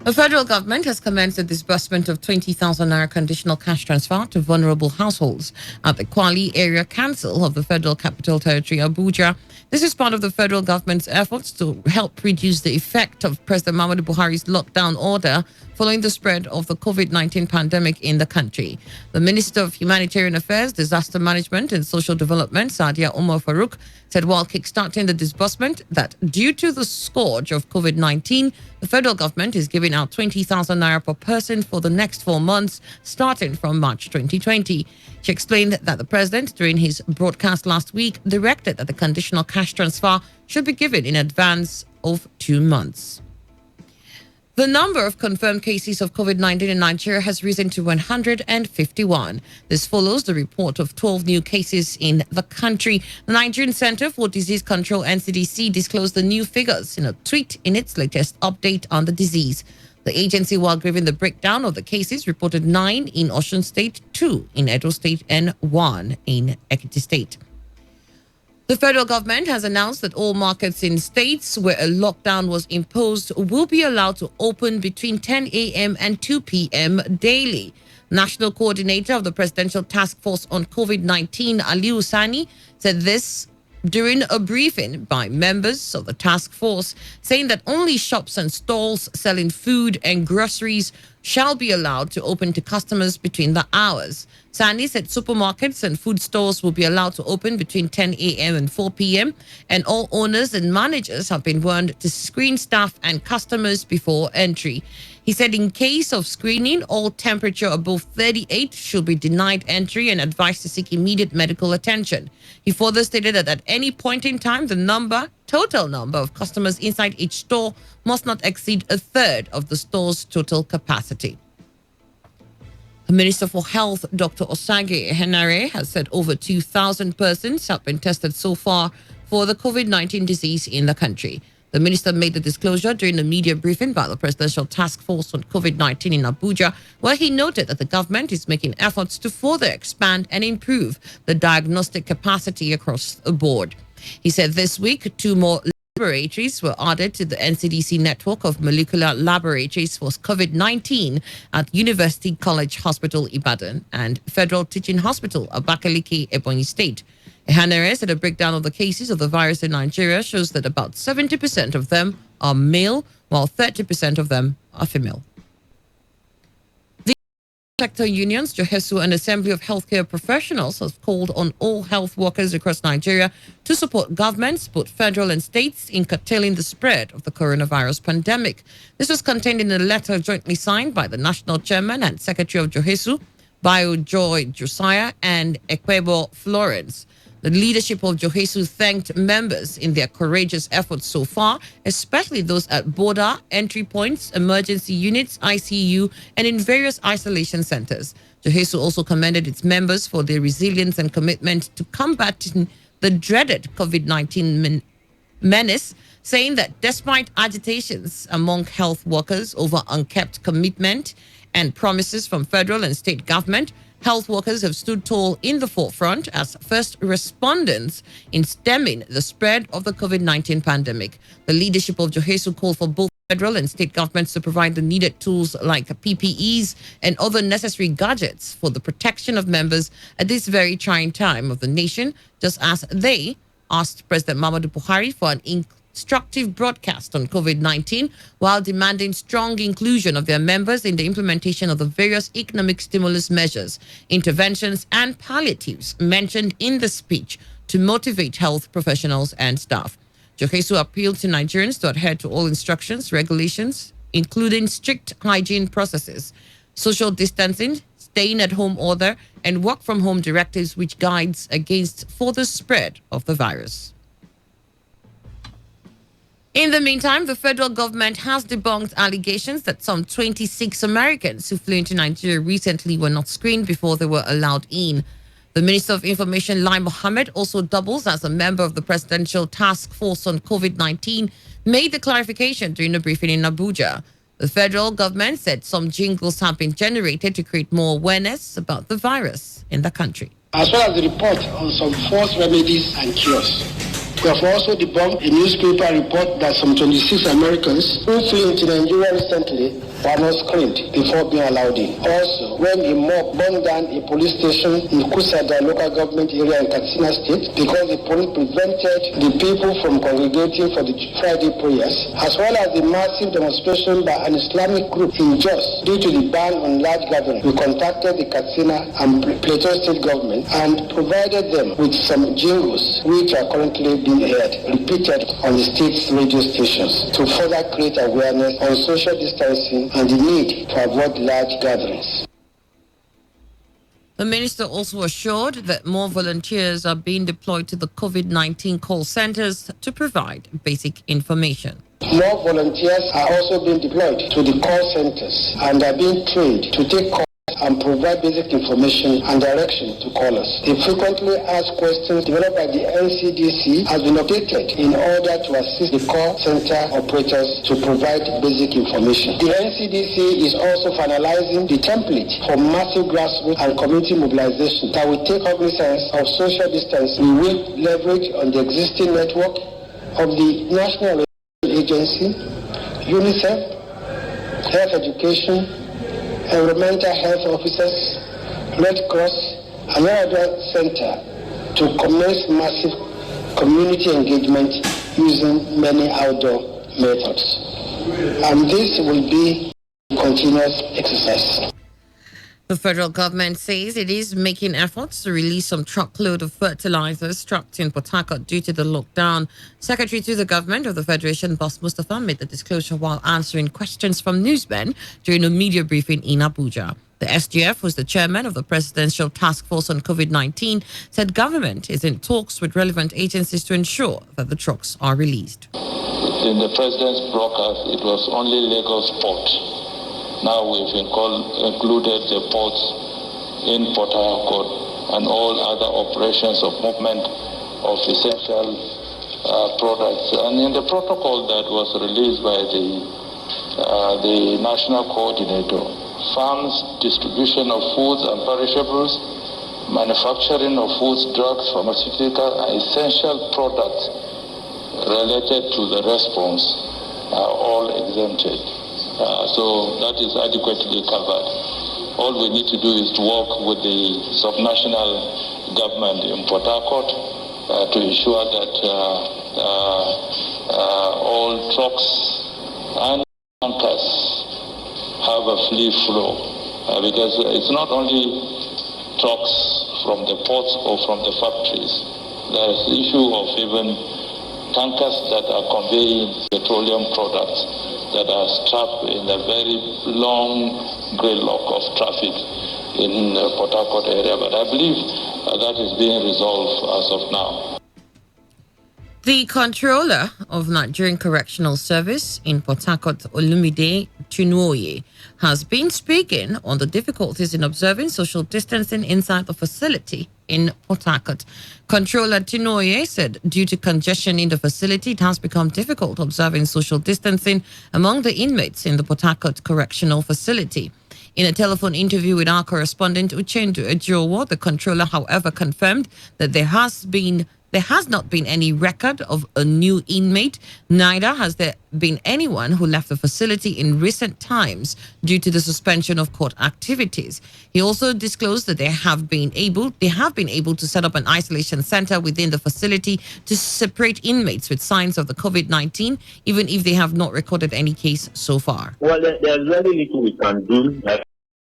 The federal government has commenced the disbursement of 20,000 naira conditional cash transfer to vulnerable households at the Kwali Area Council of the Federal Capital Territory, Abuja. This is part of the federal government's efforts to help reduce the effect of President Muhammadu Buhari's lockdown order following the spread of the COVID-19 pandemic in the country. The Minister of Humanitarian Affairs, Disaster Management and Social Development, Sadia Umar Farouk, said while kickstarting the disbursement that due to the scourge of COVID-19, the federal government is giving out 20,000 naira per person for the next 4 months, starting from March 2020. She explained that the president, during his broadcast last week, directed that the conditional cash transfer should be given in advance of 2 months. The number of confirmed cases of COVID-19 in Nigeria has risen to 151. This follows the report of 12 new cases in the country. The Nigerian Center for Disease Control, NCDC, disclosed the new figures in a tweet in its latest update on the disease. The agency, while giving the breakdown of the cases, reported 9 in Osun State, 2 in Edo State, and 1 in Ekiti State. The federal government has announced that all markets in states where a lockdown was imposed will be allowed to open between 10 a.m. and 2 p.m. daily. National Coordinator of the Presidential Task Force on COVID-19, Aliu Sani, said this during a briefing by members of the task force, saying that only shops and stalls selling food and groceries shall be allowed to open to customers between the hours. Sani said supermarkets and food stores will be allowed to open between 10 a.m. and 4 p.m. and all owners and managers have been warned to screen staff and customers before entry. He said in case of screening, all temperature above 38 should be denied entry and advised to seek immediate medical attention. He further stated that at any point in time, the total number of customers inside each store must not exceed a third of the store's total capacity. The Minister for Health, Dr. Osage Henare, has said over 2,000 persons have been tested so far for the COVID-19 disease in the country. The minister made the disclosure during a media briefing by the Presidential Task Force on COVID-19 in Abuja, where he noted that the government is making efforts to further expand and improve the diagnostic capacity across the board. He said this week 2 more laboratories were added to the NCDC network of molecular laboratories for COVID-19 at University College Hospital, Ibadan, and Federal Teaching Hospital, Abakaliki, Ebonyi State. Hanere said a breakdown of the cases of the virus in Nigeria shows that about 70% of them are male, while 30% of them are female. The sector unions, Johesu, and Assembly of Healthcare Professionals have called on all health workers across Nigeria to support governments, both federal and states, in curtailing the spread of the coronavirus pandemic. This was contained in a letter jointly signed by the National Chairman and Secretary of Johesu, Bio Joy Josiah, and Ekwebo Florence. The leadership of Johesu thanked members in their courageous efforts so far, especially those at border, entry points, emergency units, ICU, and in various isolation centers. Johesu also commended its members for their resilience and commitment to combating the dreaded COVID-19 menace, saying that despite agitations among health workers over unkept commitment and promises from federal and state government, health workers have stood tall in the forefront as first responders in stemming the spread of the COVID-19 pandemic. The leadership of Johesu called for both federal and state governments to provide the needed tools like PPEs and other necessary gadgets for the protection of members at this very trying time of the nation, just as they asked President Muhammadu Buhari for an instructive broadcast on COVID-19 while demanding strong inclusion of their members in the implementation of the various economic stimulus measures, interventions, and palliatives mentioned in the speech to motivate health professionals and staff. Johesu appealed to Nigerians to adhere to all instructions, regulations, including strict hygiene processes, social distancing, staying at home order, and work from home directives, which guides against further spread of the virus. In the meantime, the federal government has debunked allegations that some 26 Americans who flew into Nigeria recently were not screened before they were allowed in. The Minister of Information, Lai Mohammed, also doubles as a member of the Presidential Task Force on COVID-19, made the clarification during a briefing in Abuja. The federal government said some jingles have been generated to create more awareness about the virus in the country.
As well as the report on some false remedies and cures. We have also debunked a newspaper report that some 26 Americans who flew into Nigeria recently were not screened before being allowed in. Also, when a mob burned down a police station in Kusada local government area in Katsina State because the police prevented the people from congregating for the Friday prayers, as well as the massive demonstration by an Islamic group in Jos due to the ban on large gatherings, we contacted the Katsina and Plateau State government and provided them with some jingles which are currently being aired, repeated on the state's radio stations to further create awareness on social distancing and the need to avoid large gatherings.
The minister also assured that more volunteers are being deployed to the COVID-19 call centers to provide basic information.
More volunteers are also being deployed to the call centers and are being trained to take calls and provide basic information and direction to callers. The frequently asked questions developed by the NCDC has been updated in order to assist the call center operators to provide basic information. The NCDC is also finalizing the template for massive grassroots and community mobilization that will take cognizance of social distance. We will leverage on the existing network of the National Agency, UNICEF, Health Education, environmental health officers, Red Cross, and other center to commence massive community engagement using many outdoor methods. And this will be continuous exercise.
The federal government says it is making efforts to release some truckload of fertilizers trapped in Port Harcourt due to the lockdown. Secretary to the government of the Federation, Boss Mustafa, made the disclosure while answering questions from newsmen during a media briefing in Abuja. The SGF, who's the chairman of the Presidential Task Force on COVID-19, said government is in talks with relevant agencies to ensure that the trucks are released.
In the president's broadcast, it was only Lagos Port. Now we've included the ports in Port Harcourt and all other operations of movement of essential products. And in the protocol that was released by the national coordinator, farms, distribution of foods and perishables, manufacturing of foods, drugs, pharmaceutical, and essential products related to the response are all exempted. So that is adequately covered. All we need to do is to work with the subnational government in Port Harcourt to ensure that all trucks and tankers have a free flow. Because it's not only trucks from the ports or from the factories. There's the issue of even tankers that are conveying petroleum products that are trapped in a very long gridlock of traffic in the Port Harcourt area. But I believe that is being resolved as of now.
The controller of Nigerian Correctional Service in Port Harcourt, Olumide Chinuoye, has been speaking on the difficulties in observing social distancing inside the facility in Port Harcourt. Controller Chinuoye said due to congestion in the facility, it has become difficult observing social distancing among the inmates in the Port Harcourt Correctional Facility. In a telephone interview with our correspondent Uchendu Ejowo, the controller, however, confirmed that there has not been any record of a new inmate, neither has there been anyone who left the facility in recent times due to the suspension of court activities. He also disclosed that they have been able to set up an isolation center within the facility to separate inmates with signs of the COVID-19, even if they have not recorded any case so far.
Well, there's very little we can do.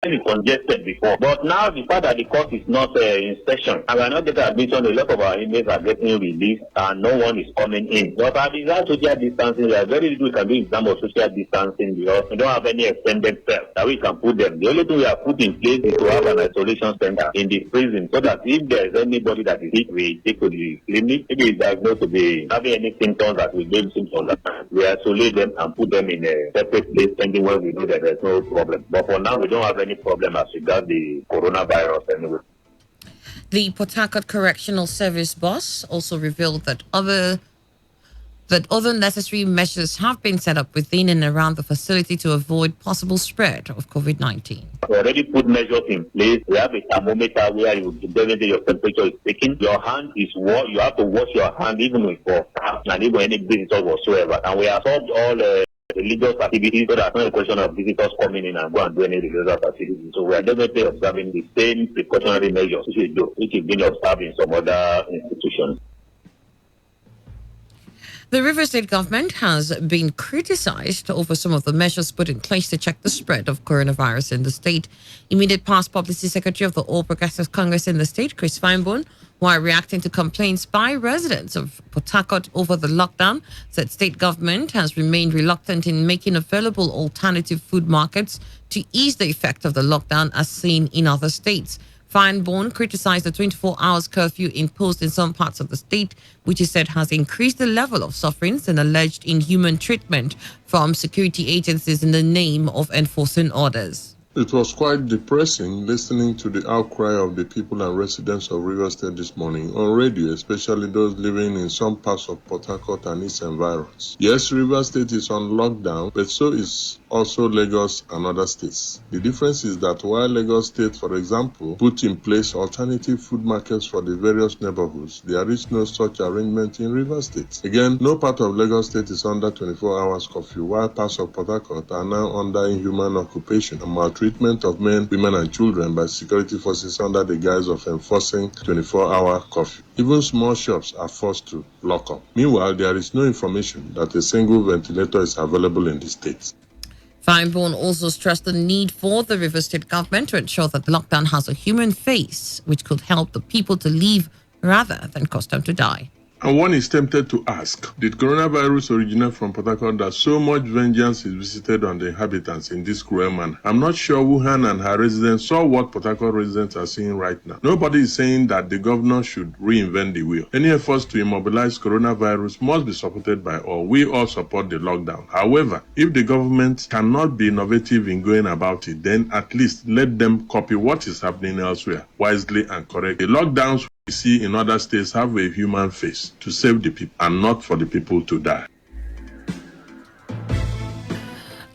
Very congested before, but now the fact that the court is not in session and we are not getting admission, a lot of our inmates are getting released and no one is coming in. But at the social distancing, there are very little we can do in terms of social distancing because we don't have any extended cells that we can put them. The only thing we have put in place is to have an isolation center in the prison so that if there is anybody that is sick, we take to the clinic. If it is diagnosed to be having any symptoms that we give symptoms, we isolate them and put them in a separate place pending when we know that there's no problem. But for now, we don't have any problem as regards the coronavirus anyway.
The Port Harcourt Correctional Service boss also revealed that other necessary measures have been set up within and around the facility to avoid possible spread of COVID-19.
We already put measures in place. We have a thermometer where you definitely your temperature is taken. Your hand is washed. You have to wash your hand even before and even any visitor whatsoever. And we have solved all religious activities, so that's not a question of visitors coming in and go and do any religious activities. So we are definitely observing the same precautionary measures which is being observed in some other institutions.
The River State government has been criticized over some of the measures put in place to check the spread of coronavirus in the state. Immediate past Publicity Secretary of the All Progressive Congress in the state, Chris Feinborn, while reacting to complaints by residents of Port Harcourt over the lockdown, said state government has remained reluctant in making available alternative food markets to ease the effect of the lockdown as seen in other states. Feinborn criticized the 24 hours curfew imposed in some parts of the state, which he said has increased the level of sufferings and alleged inhuman treatment from security agencies in the name of enforcing orders.
It was quite depressing listening to the outcry of the people and residents of River State this morning on radio, especially those living in some parts of Port Harcourt and its environs. Yes, River State is on lockdown, but so is also Lagos and other states. The difference is that while Lagos State, for example, put in place alternative food markets for the various neighborhoods, there is no such arrangement in River State. Again, no part of Lagos State is under 24 hours curfew, while parts of Port Harcourt are now under inhuman occupation and maltreatment of men, women, and children by security forces under the guise of enforcing 24-hour curfew. Even small shops are forced to lock up. Meanwhile, there is no information that a single ventilator is available in the state.
Feinborn also stressed the need for the River State government to ensure that the lockdown has a human face, which could help the people to live rather than cause them to die.
And one is tempted to ask, did coronavirus originate from Port Harcourt that so much vengeance is visited on the inhabitants in this cruel manner? I'm not sure Wuhan and her residents saw what Port Harcourt residents are seeing right now. Nobody is saying that the governor should reinvent the wheel. Any efforts to immobilize coronavirus must be supported by all. We all support the lockdown. However, if the government cannot be innovative in going about it, then at least let them copy what is happening elsewhere, wisely and correctly. The lockdowns we see in other states have a human face to save the people and not for the people to die.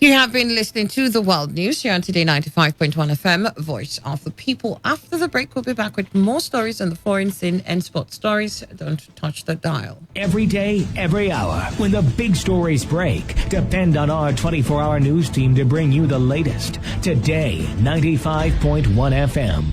You have been listening to the World News here on Today 95.1 FM, Voice of the People. After the break, we'll be back with more stories on the foreign scene and sports stories. Don't touch the dial.
Every day, every hour, when the big stories break, depend on our 24-hour news team to bring you the latest. Today 95.1 FM.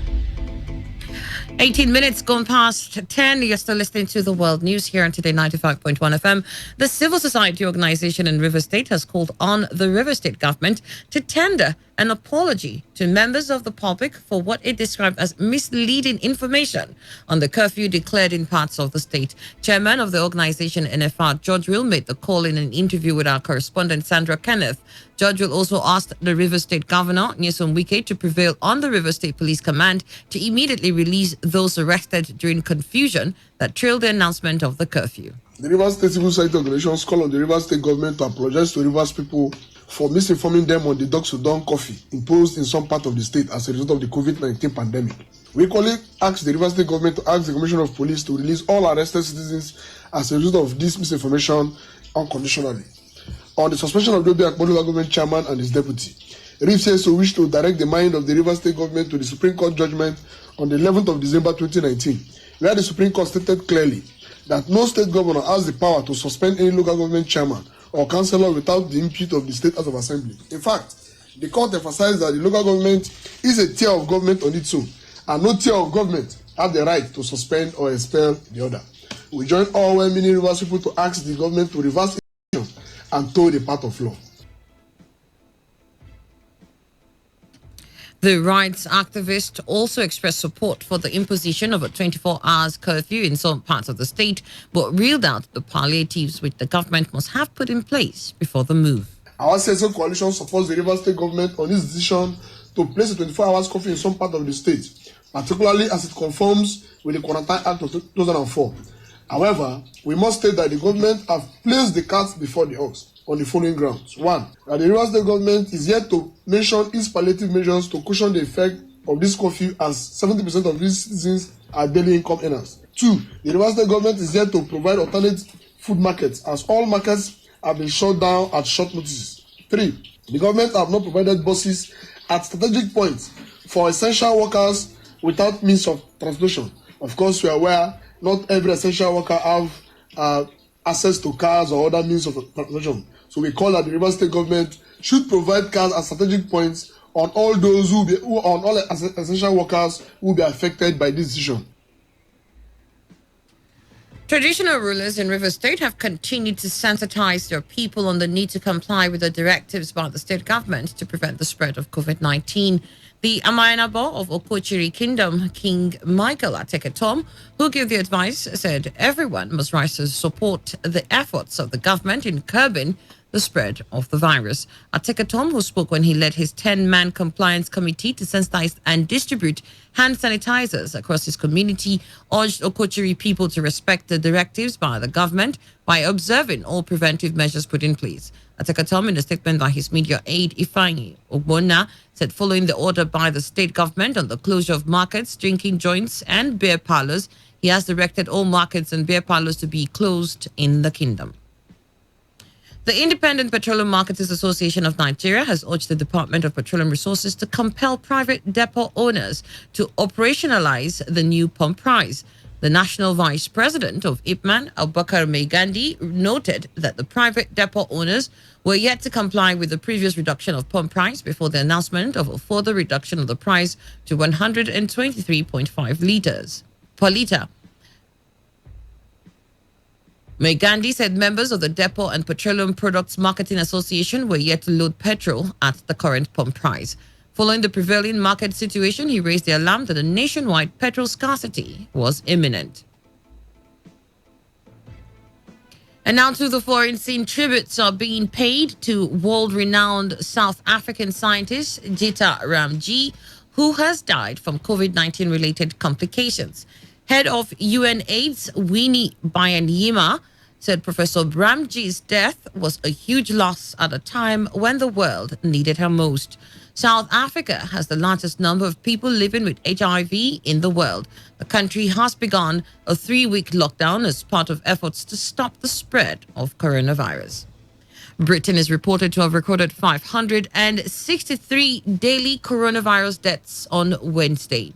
18 minutes gone past 10. You're still listening to the World News here on Today 95.1 FM. The civil society organization in River State has called on the River State government to tender an apology to members of the public for what it described as misleading information on the curfew declared in parts of the state. Chairman of the organization, NFR, George Will, made the call in an interview with our correspondent, Sandra Kenneth. George Will also asked the River State Governor, Nyesom Wike, to prevail on the River State Police Command to immediately release those arrested during confusion that trailed the announcement of the curfew.
The Rivers State Civil Society organizations call on the Rivers State government to apologize to Rivers people for misinforming them on the dusk-to-dawn coffee imposed in some part of the state as a result of the COVID-19 pandemic. We equally ask the Rivers State government to ask the Commissioner of Police to release all arrested citizens as a result of this misinformation unconditionally. On the suspension of the Akpolo government chairman and his deputy, RIF says to wish to direct the mind of the Rivers State government to the Supreme Court judgment on the 11th of December 2019, where the Supreme Court stated clearly that no state governor has the power to suspend any local government chairman or councillor without the input of the State House of Assembly. In fact, the court emphasized that the local government is a tier of government on its own, and no tier of government have the right to suspend or expel the other. We join all well-meaning Rivers people to ask the government to reverse its action and toe the path of law.
The rights activists also expressed support for the imposition of a 24-hour curfew in some parts of the state, but reeled out the palliatives which the government must have put in place before the move.
Our citizen coalition supports the Rivers State government on its decision to place a 24-hour curfew in some part of the state, particularly as it conforms with the Quarantine Act of 2004. However, we must state that the government have placed the cart before the ox on the following grounds. 1. That the Rivers State government is yet to mention its palliative measures to cushion the effect of this curfew, as 70% of these citizens are daily income earners. 2. The Rivers State government is yet to provide alternate food markets, as all markets have been shut down at short notice. 3. The government have not provided buses at strategic points for essential workers without means of transportation. Of course, we are aware not every essential worker have access to cars or other means of transportation. So we call that the Rivers State government should provide cars at strategic points on all those on all essential workers who will be affected by this decision.
Traditional rulers in Rivers State have continued to sensitize their people on the need to comply with the directives by the state government to prevent the spread of COVID-19. The Amayanabo of Okochiri Kingdom, King Michael Ateketom, who gave the advice, said everyone must rise to support the efforts of the government in curbing the spread of the virus. Ateketom, who spoke when he led his 10-man compliance committee to sensitize and distribute hand sanitizers across his community, urged Okochiri people to respect the directives by the government by observing all preventive measures put in place. Ateketom, in a statement by his media aide, Ifeanyi Ogbonna, said following the order by the state government on the closure of markets, drinking joints and beer parlors, he has directed all markets and beer parlors to be closed in the kingdom. The Independent Petroleum Marketers Association of Nigeria has urged the Department of Petroleum Resources to compel private depot owners to operationalize the new pump price. The National Vice President of IPMAN, Abubakar Megandi, noted that the private depot owners were yet to comply with the previous reduction of pump price before the announcement of a further reduction of the price to 123.5 liters per liter. Megandi said members of the Depot and Petroleum Products Marketing Association were yet to load petrol at the current pump price. Following the prevailing market situation, he raised the alarm that a nationwide petrol scarcity was imminent. And now to the foreign scene. Tributes are being paid to world-renowned South African scientist Jita Ramji, who has died from COVID-19 related complications. Head of UNAIDS, Winnie Byanyima, said Professor Ramji's death was a huge loss at a time when the world needed her most. South Africa has the largest number of people living with HIV in the world. The country has begun a 3-week lockdown as part of efforts to stop the spread of coronavirus. Britain is reported to have recorded 563 daily coronavirus deaths on Wednesday.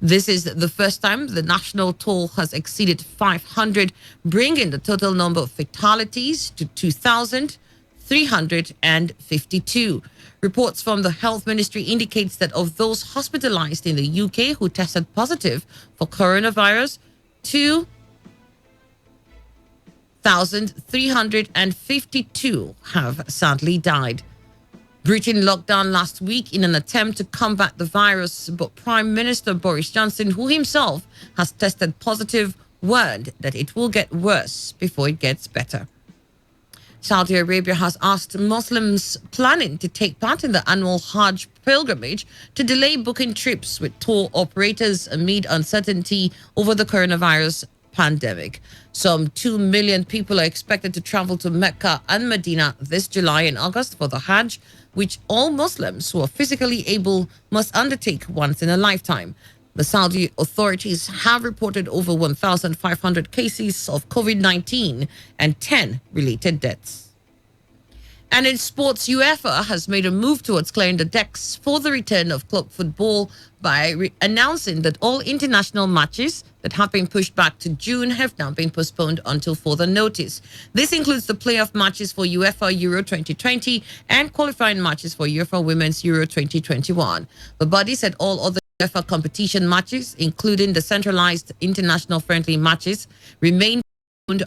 This is the first time the national toll has exceeded 500, bringing the total number of fatalities to 2,352. Reports from the Health Ministry indicates that of those hospitalized in the UK who tested positive for coronavirus, 2,352 have sadly died. Britain locked down last week in an attempt to combat the virus, but Prime Minister Boris Johnson, who himself has tested positive, warned that it will get worse before it gets better. Saudi Arabia has asked Muslims planning to take part in the annual Hajj pilgrimage to delay booking trips with tour operators amid uncertainty over the coronavirus pandemic. Some 2 million people are expected to travel to Mecca and Medina this July and August for the Hajj, which all Muslims who are physically able must undertake once in a lifetime. The Saudi authorities have reported over 1,500 cases of COVID-19 and 10 related deaths. And in sports, UEFA has made a move towards clearing the decks for the return of club football by announcing that all international matches that have been pushed back to June have now been postponed until further notice. This includes the playoff matches for UEFA Euro 2020 and qualifying matches for UEFA Women's Euro 2021. The body said all other UEFA competition matches, including the centralized international friendly matches, remain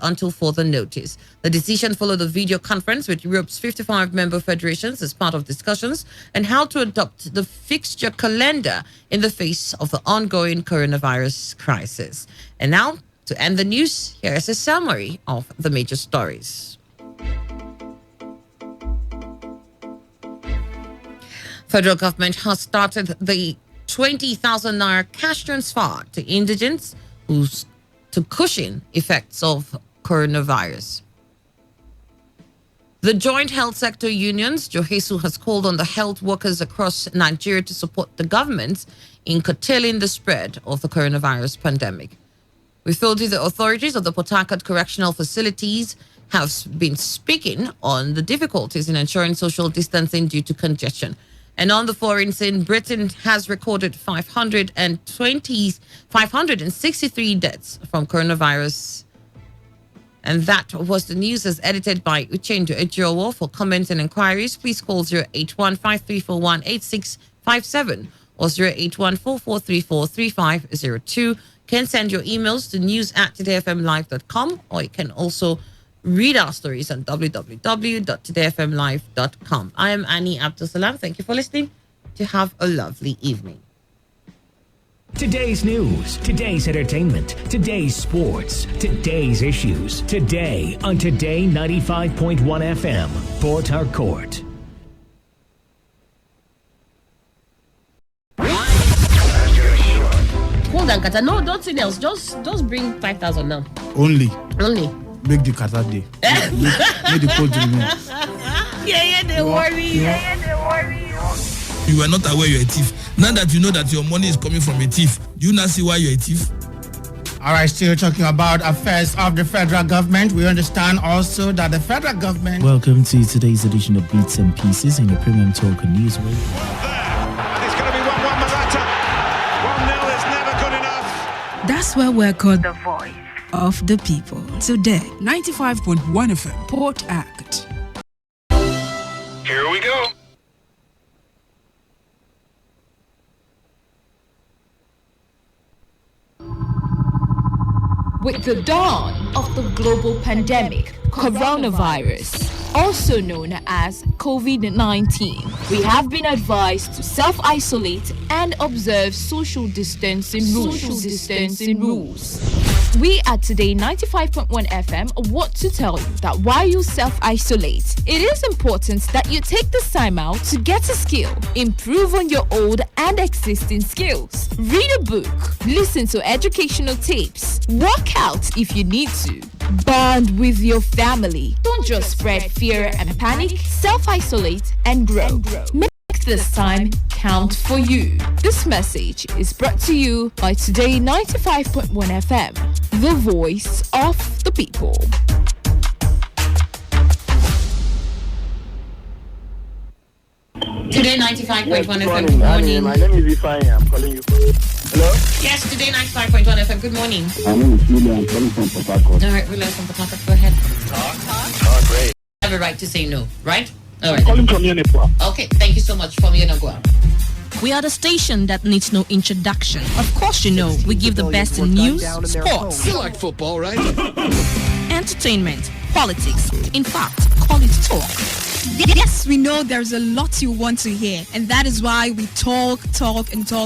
until further notice. The decision followed a video conference with Europe's 55 member federations as part of discussions on how to adopt the fixture calendar in the face of the ongoing coronavirus crisis. And now, to end the news, here is a summary of the major stories. Federal government has started the 20,000 naira cash transfer to indigents to cushion effects of coronavirus. The joint health sector unions, Johesu, has called on the health workers across Nigeria to support the government in curtailing the spread of the coronavirus pandemic. We told you the authorities of the Port Harcourt correctional facilities have been speaking on the difficulties in ensuring social distancing due to congestion. And on the foreign scene, Britain has recorded 563 deaths from coronavirus. And that was the news as edited by Uchendu Ejowo. For comments and inquiries, please call 081-5341-8657 or 081-4434-3502. You can send your emails to news@todayfmlive.com, or you can also read our stories on www.todayfmlive.com. I am Annie Abdulsalam. Thank you for listening. To have a lovely evening.
Today's news, today's entertainment, today's sports, today's issues. Today on Today 95.1 FM, Port Harcourt.
Hold on, Kata. No, don't say else. Just bring 5,000 now.
Only.
Make
the Kata day. Make the code remain.
Yeah, they worry.
You are not aware you're a thief. Now that you know that your money is coming from a thief, do you not see why you're a thief?
All right, still talking about affairs of the federal government. We understand also that the federal government...
Welcome to today's edition of Beats and Pieces in your premium talk and news radio.
It's going to be 1-1 Morata. 1-0 is never good enough.
That's why we're called the voice of the people. Today, 95.1 FM, Port Act.
Here we go.
With the dawn of the global pandemic, coronavirus, also known as COVID-19, we have been advised to self-isolate and observe social distancing rules. We at Today 95.1 FM want to tell you that while you self-isolate, it is important that you take this time out to get a skill, improve on your old and existing skills, read a book, listen to educational tapes, work out if you need to, bond with your family. Don't just spread fear and panic, self-isolate and grow. Make this time count for you. This message is brought to you by Today 95.1 FM, the voice of the people.
Today 95.1 FM, good
morning. My name is Ifeanyi. I'm calling you. Hello?
Yes, Today 95.1 FM, good morning.
My name is William. I'm calling from Port Harcourt.
All right, William from Port Harcourt, go ahead.
Great.
I have a right to say no, right? All
I'm
right.
calling from Yenipua.
Okay, thank you so much from Yenagua.
We are the station that needs no introduction. Of course, you know, we give the best in news, sports,
You like football, right?
entertainment, politics. In fact, call it talk.
Yes, we know there's a lot you want to hear, and that is why we talk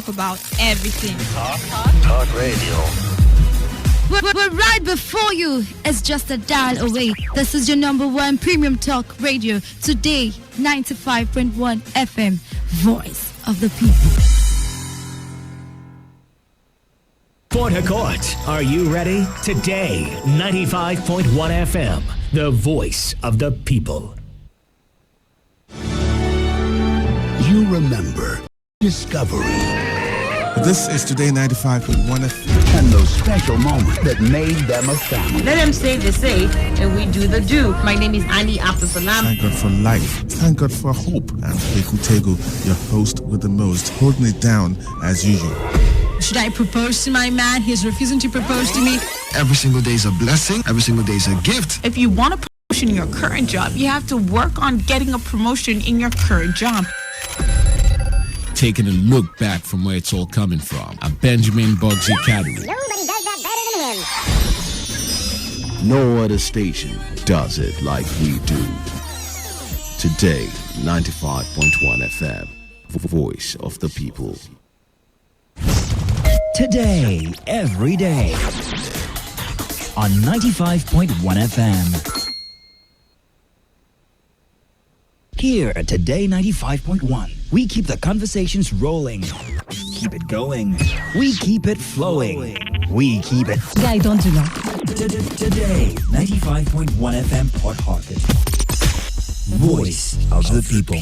about everything.
Talk radio.
We're right before you. It's just a dial away. This is your number one premium talk radio. Today, 95.1 FM, voice of the people.
Port Harcourt, are you ready? Today, 95.1 FM, the voice of the people.
You remember discovery.
This is Today 95.1 FM.
And those special moments that made them a family.
Let them say the say, and we do the do. My name is Annie Abdusalam.
Thank God for life. Thank God for hope. And Feku Tego, your host with the most, holding it down as usual.
Should I propose to my man? He's refusing to propose to me.
Every single day is a blessing. Every single day is a gift.
If you want a promotion in your current job, you have to work on getting a promotion in your current job.
Taking a look back from where it's all coming from. A Benjamin Bugsy Academy.
Nobody does that better than him.
No other station does it like we do. Today, 95.1 FM, voice of the people.
Today, every day, on 95.1 FM. Here at Today 95.1, we keep the conversations rolling. Keep it going. We keep it flowing. We keep it...
Guy, don't do that.
Today, 95.1 FM Port Harcourt. Voice of the people.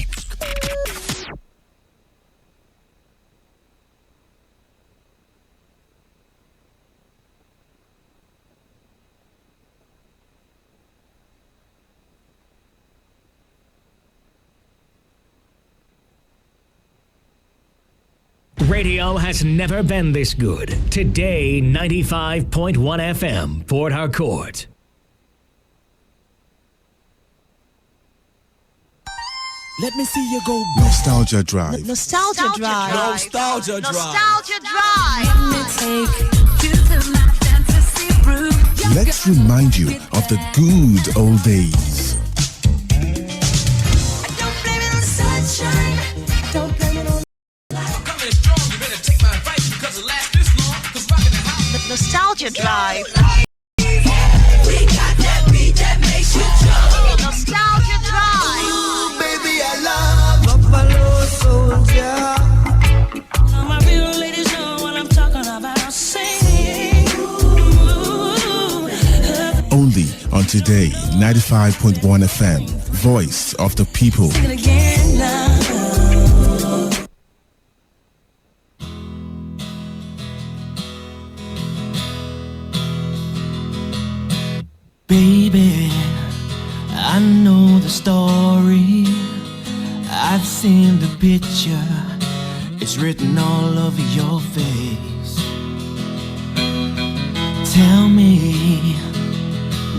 Radio has never been this good. Today, 95.1 FM, Port Harcourt.
Let me see you go. Nostalgia Drive.
Nostalgia Drive.
Nostalgia Drive.
Nostalgia Drive.
Let's remind you of the good old days.
Don't blame it on the sunshine. Don't blame it on Nostalgia Drive. We got that beat that makes you jump. Nostalgia Drive.
Ooh, baby, I love Buffalo Soldier.
All my real ladies know what I'm talking about. Sing.
Only on Today 95.1 FM, voice of the people.
Sing it again now.
Baby, I know the story. I've seen the picture. It's written all over your face. Tell me,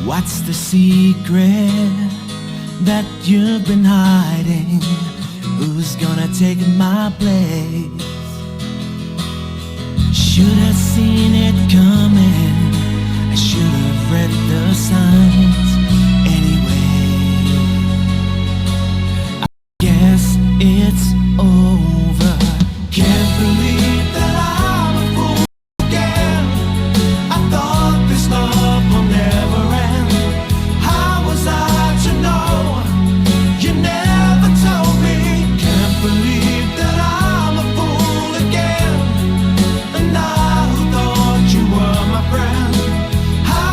what's the secret that you've been hiding? Who's gonna take my place? Should have seen it coming. I should have read the signs anyway. I guess it's over.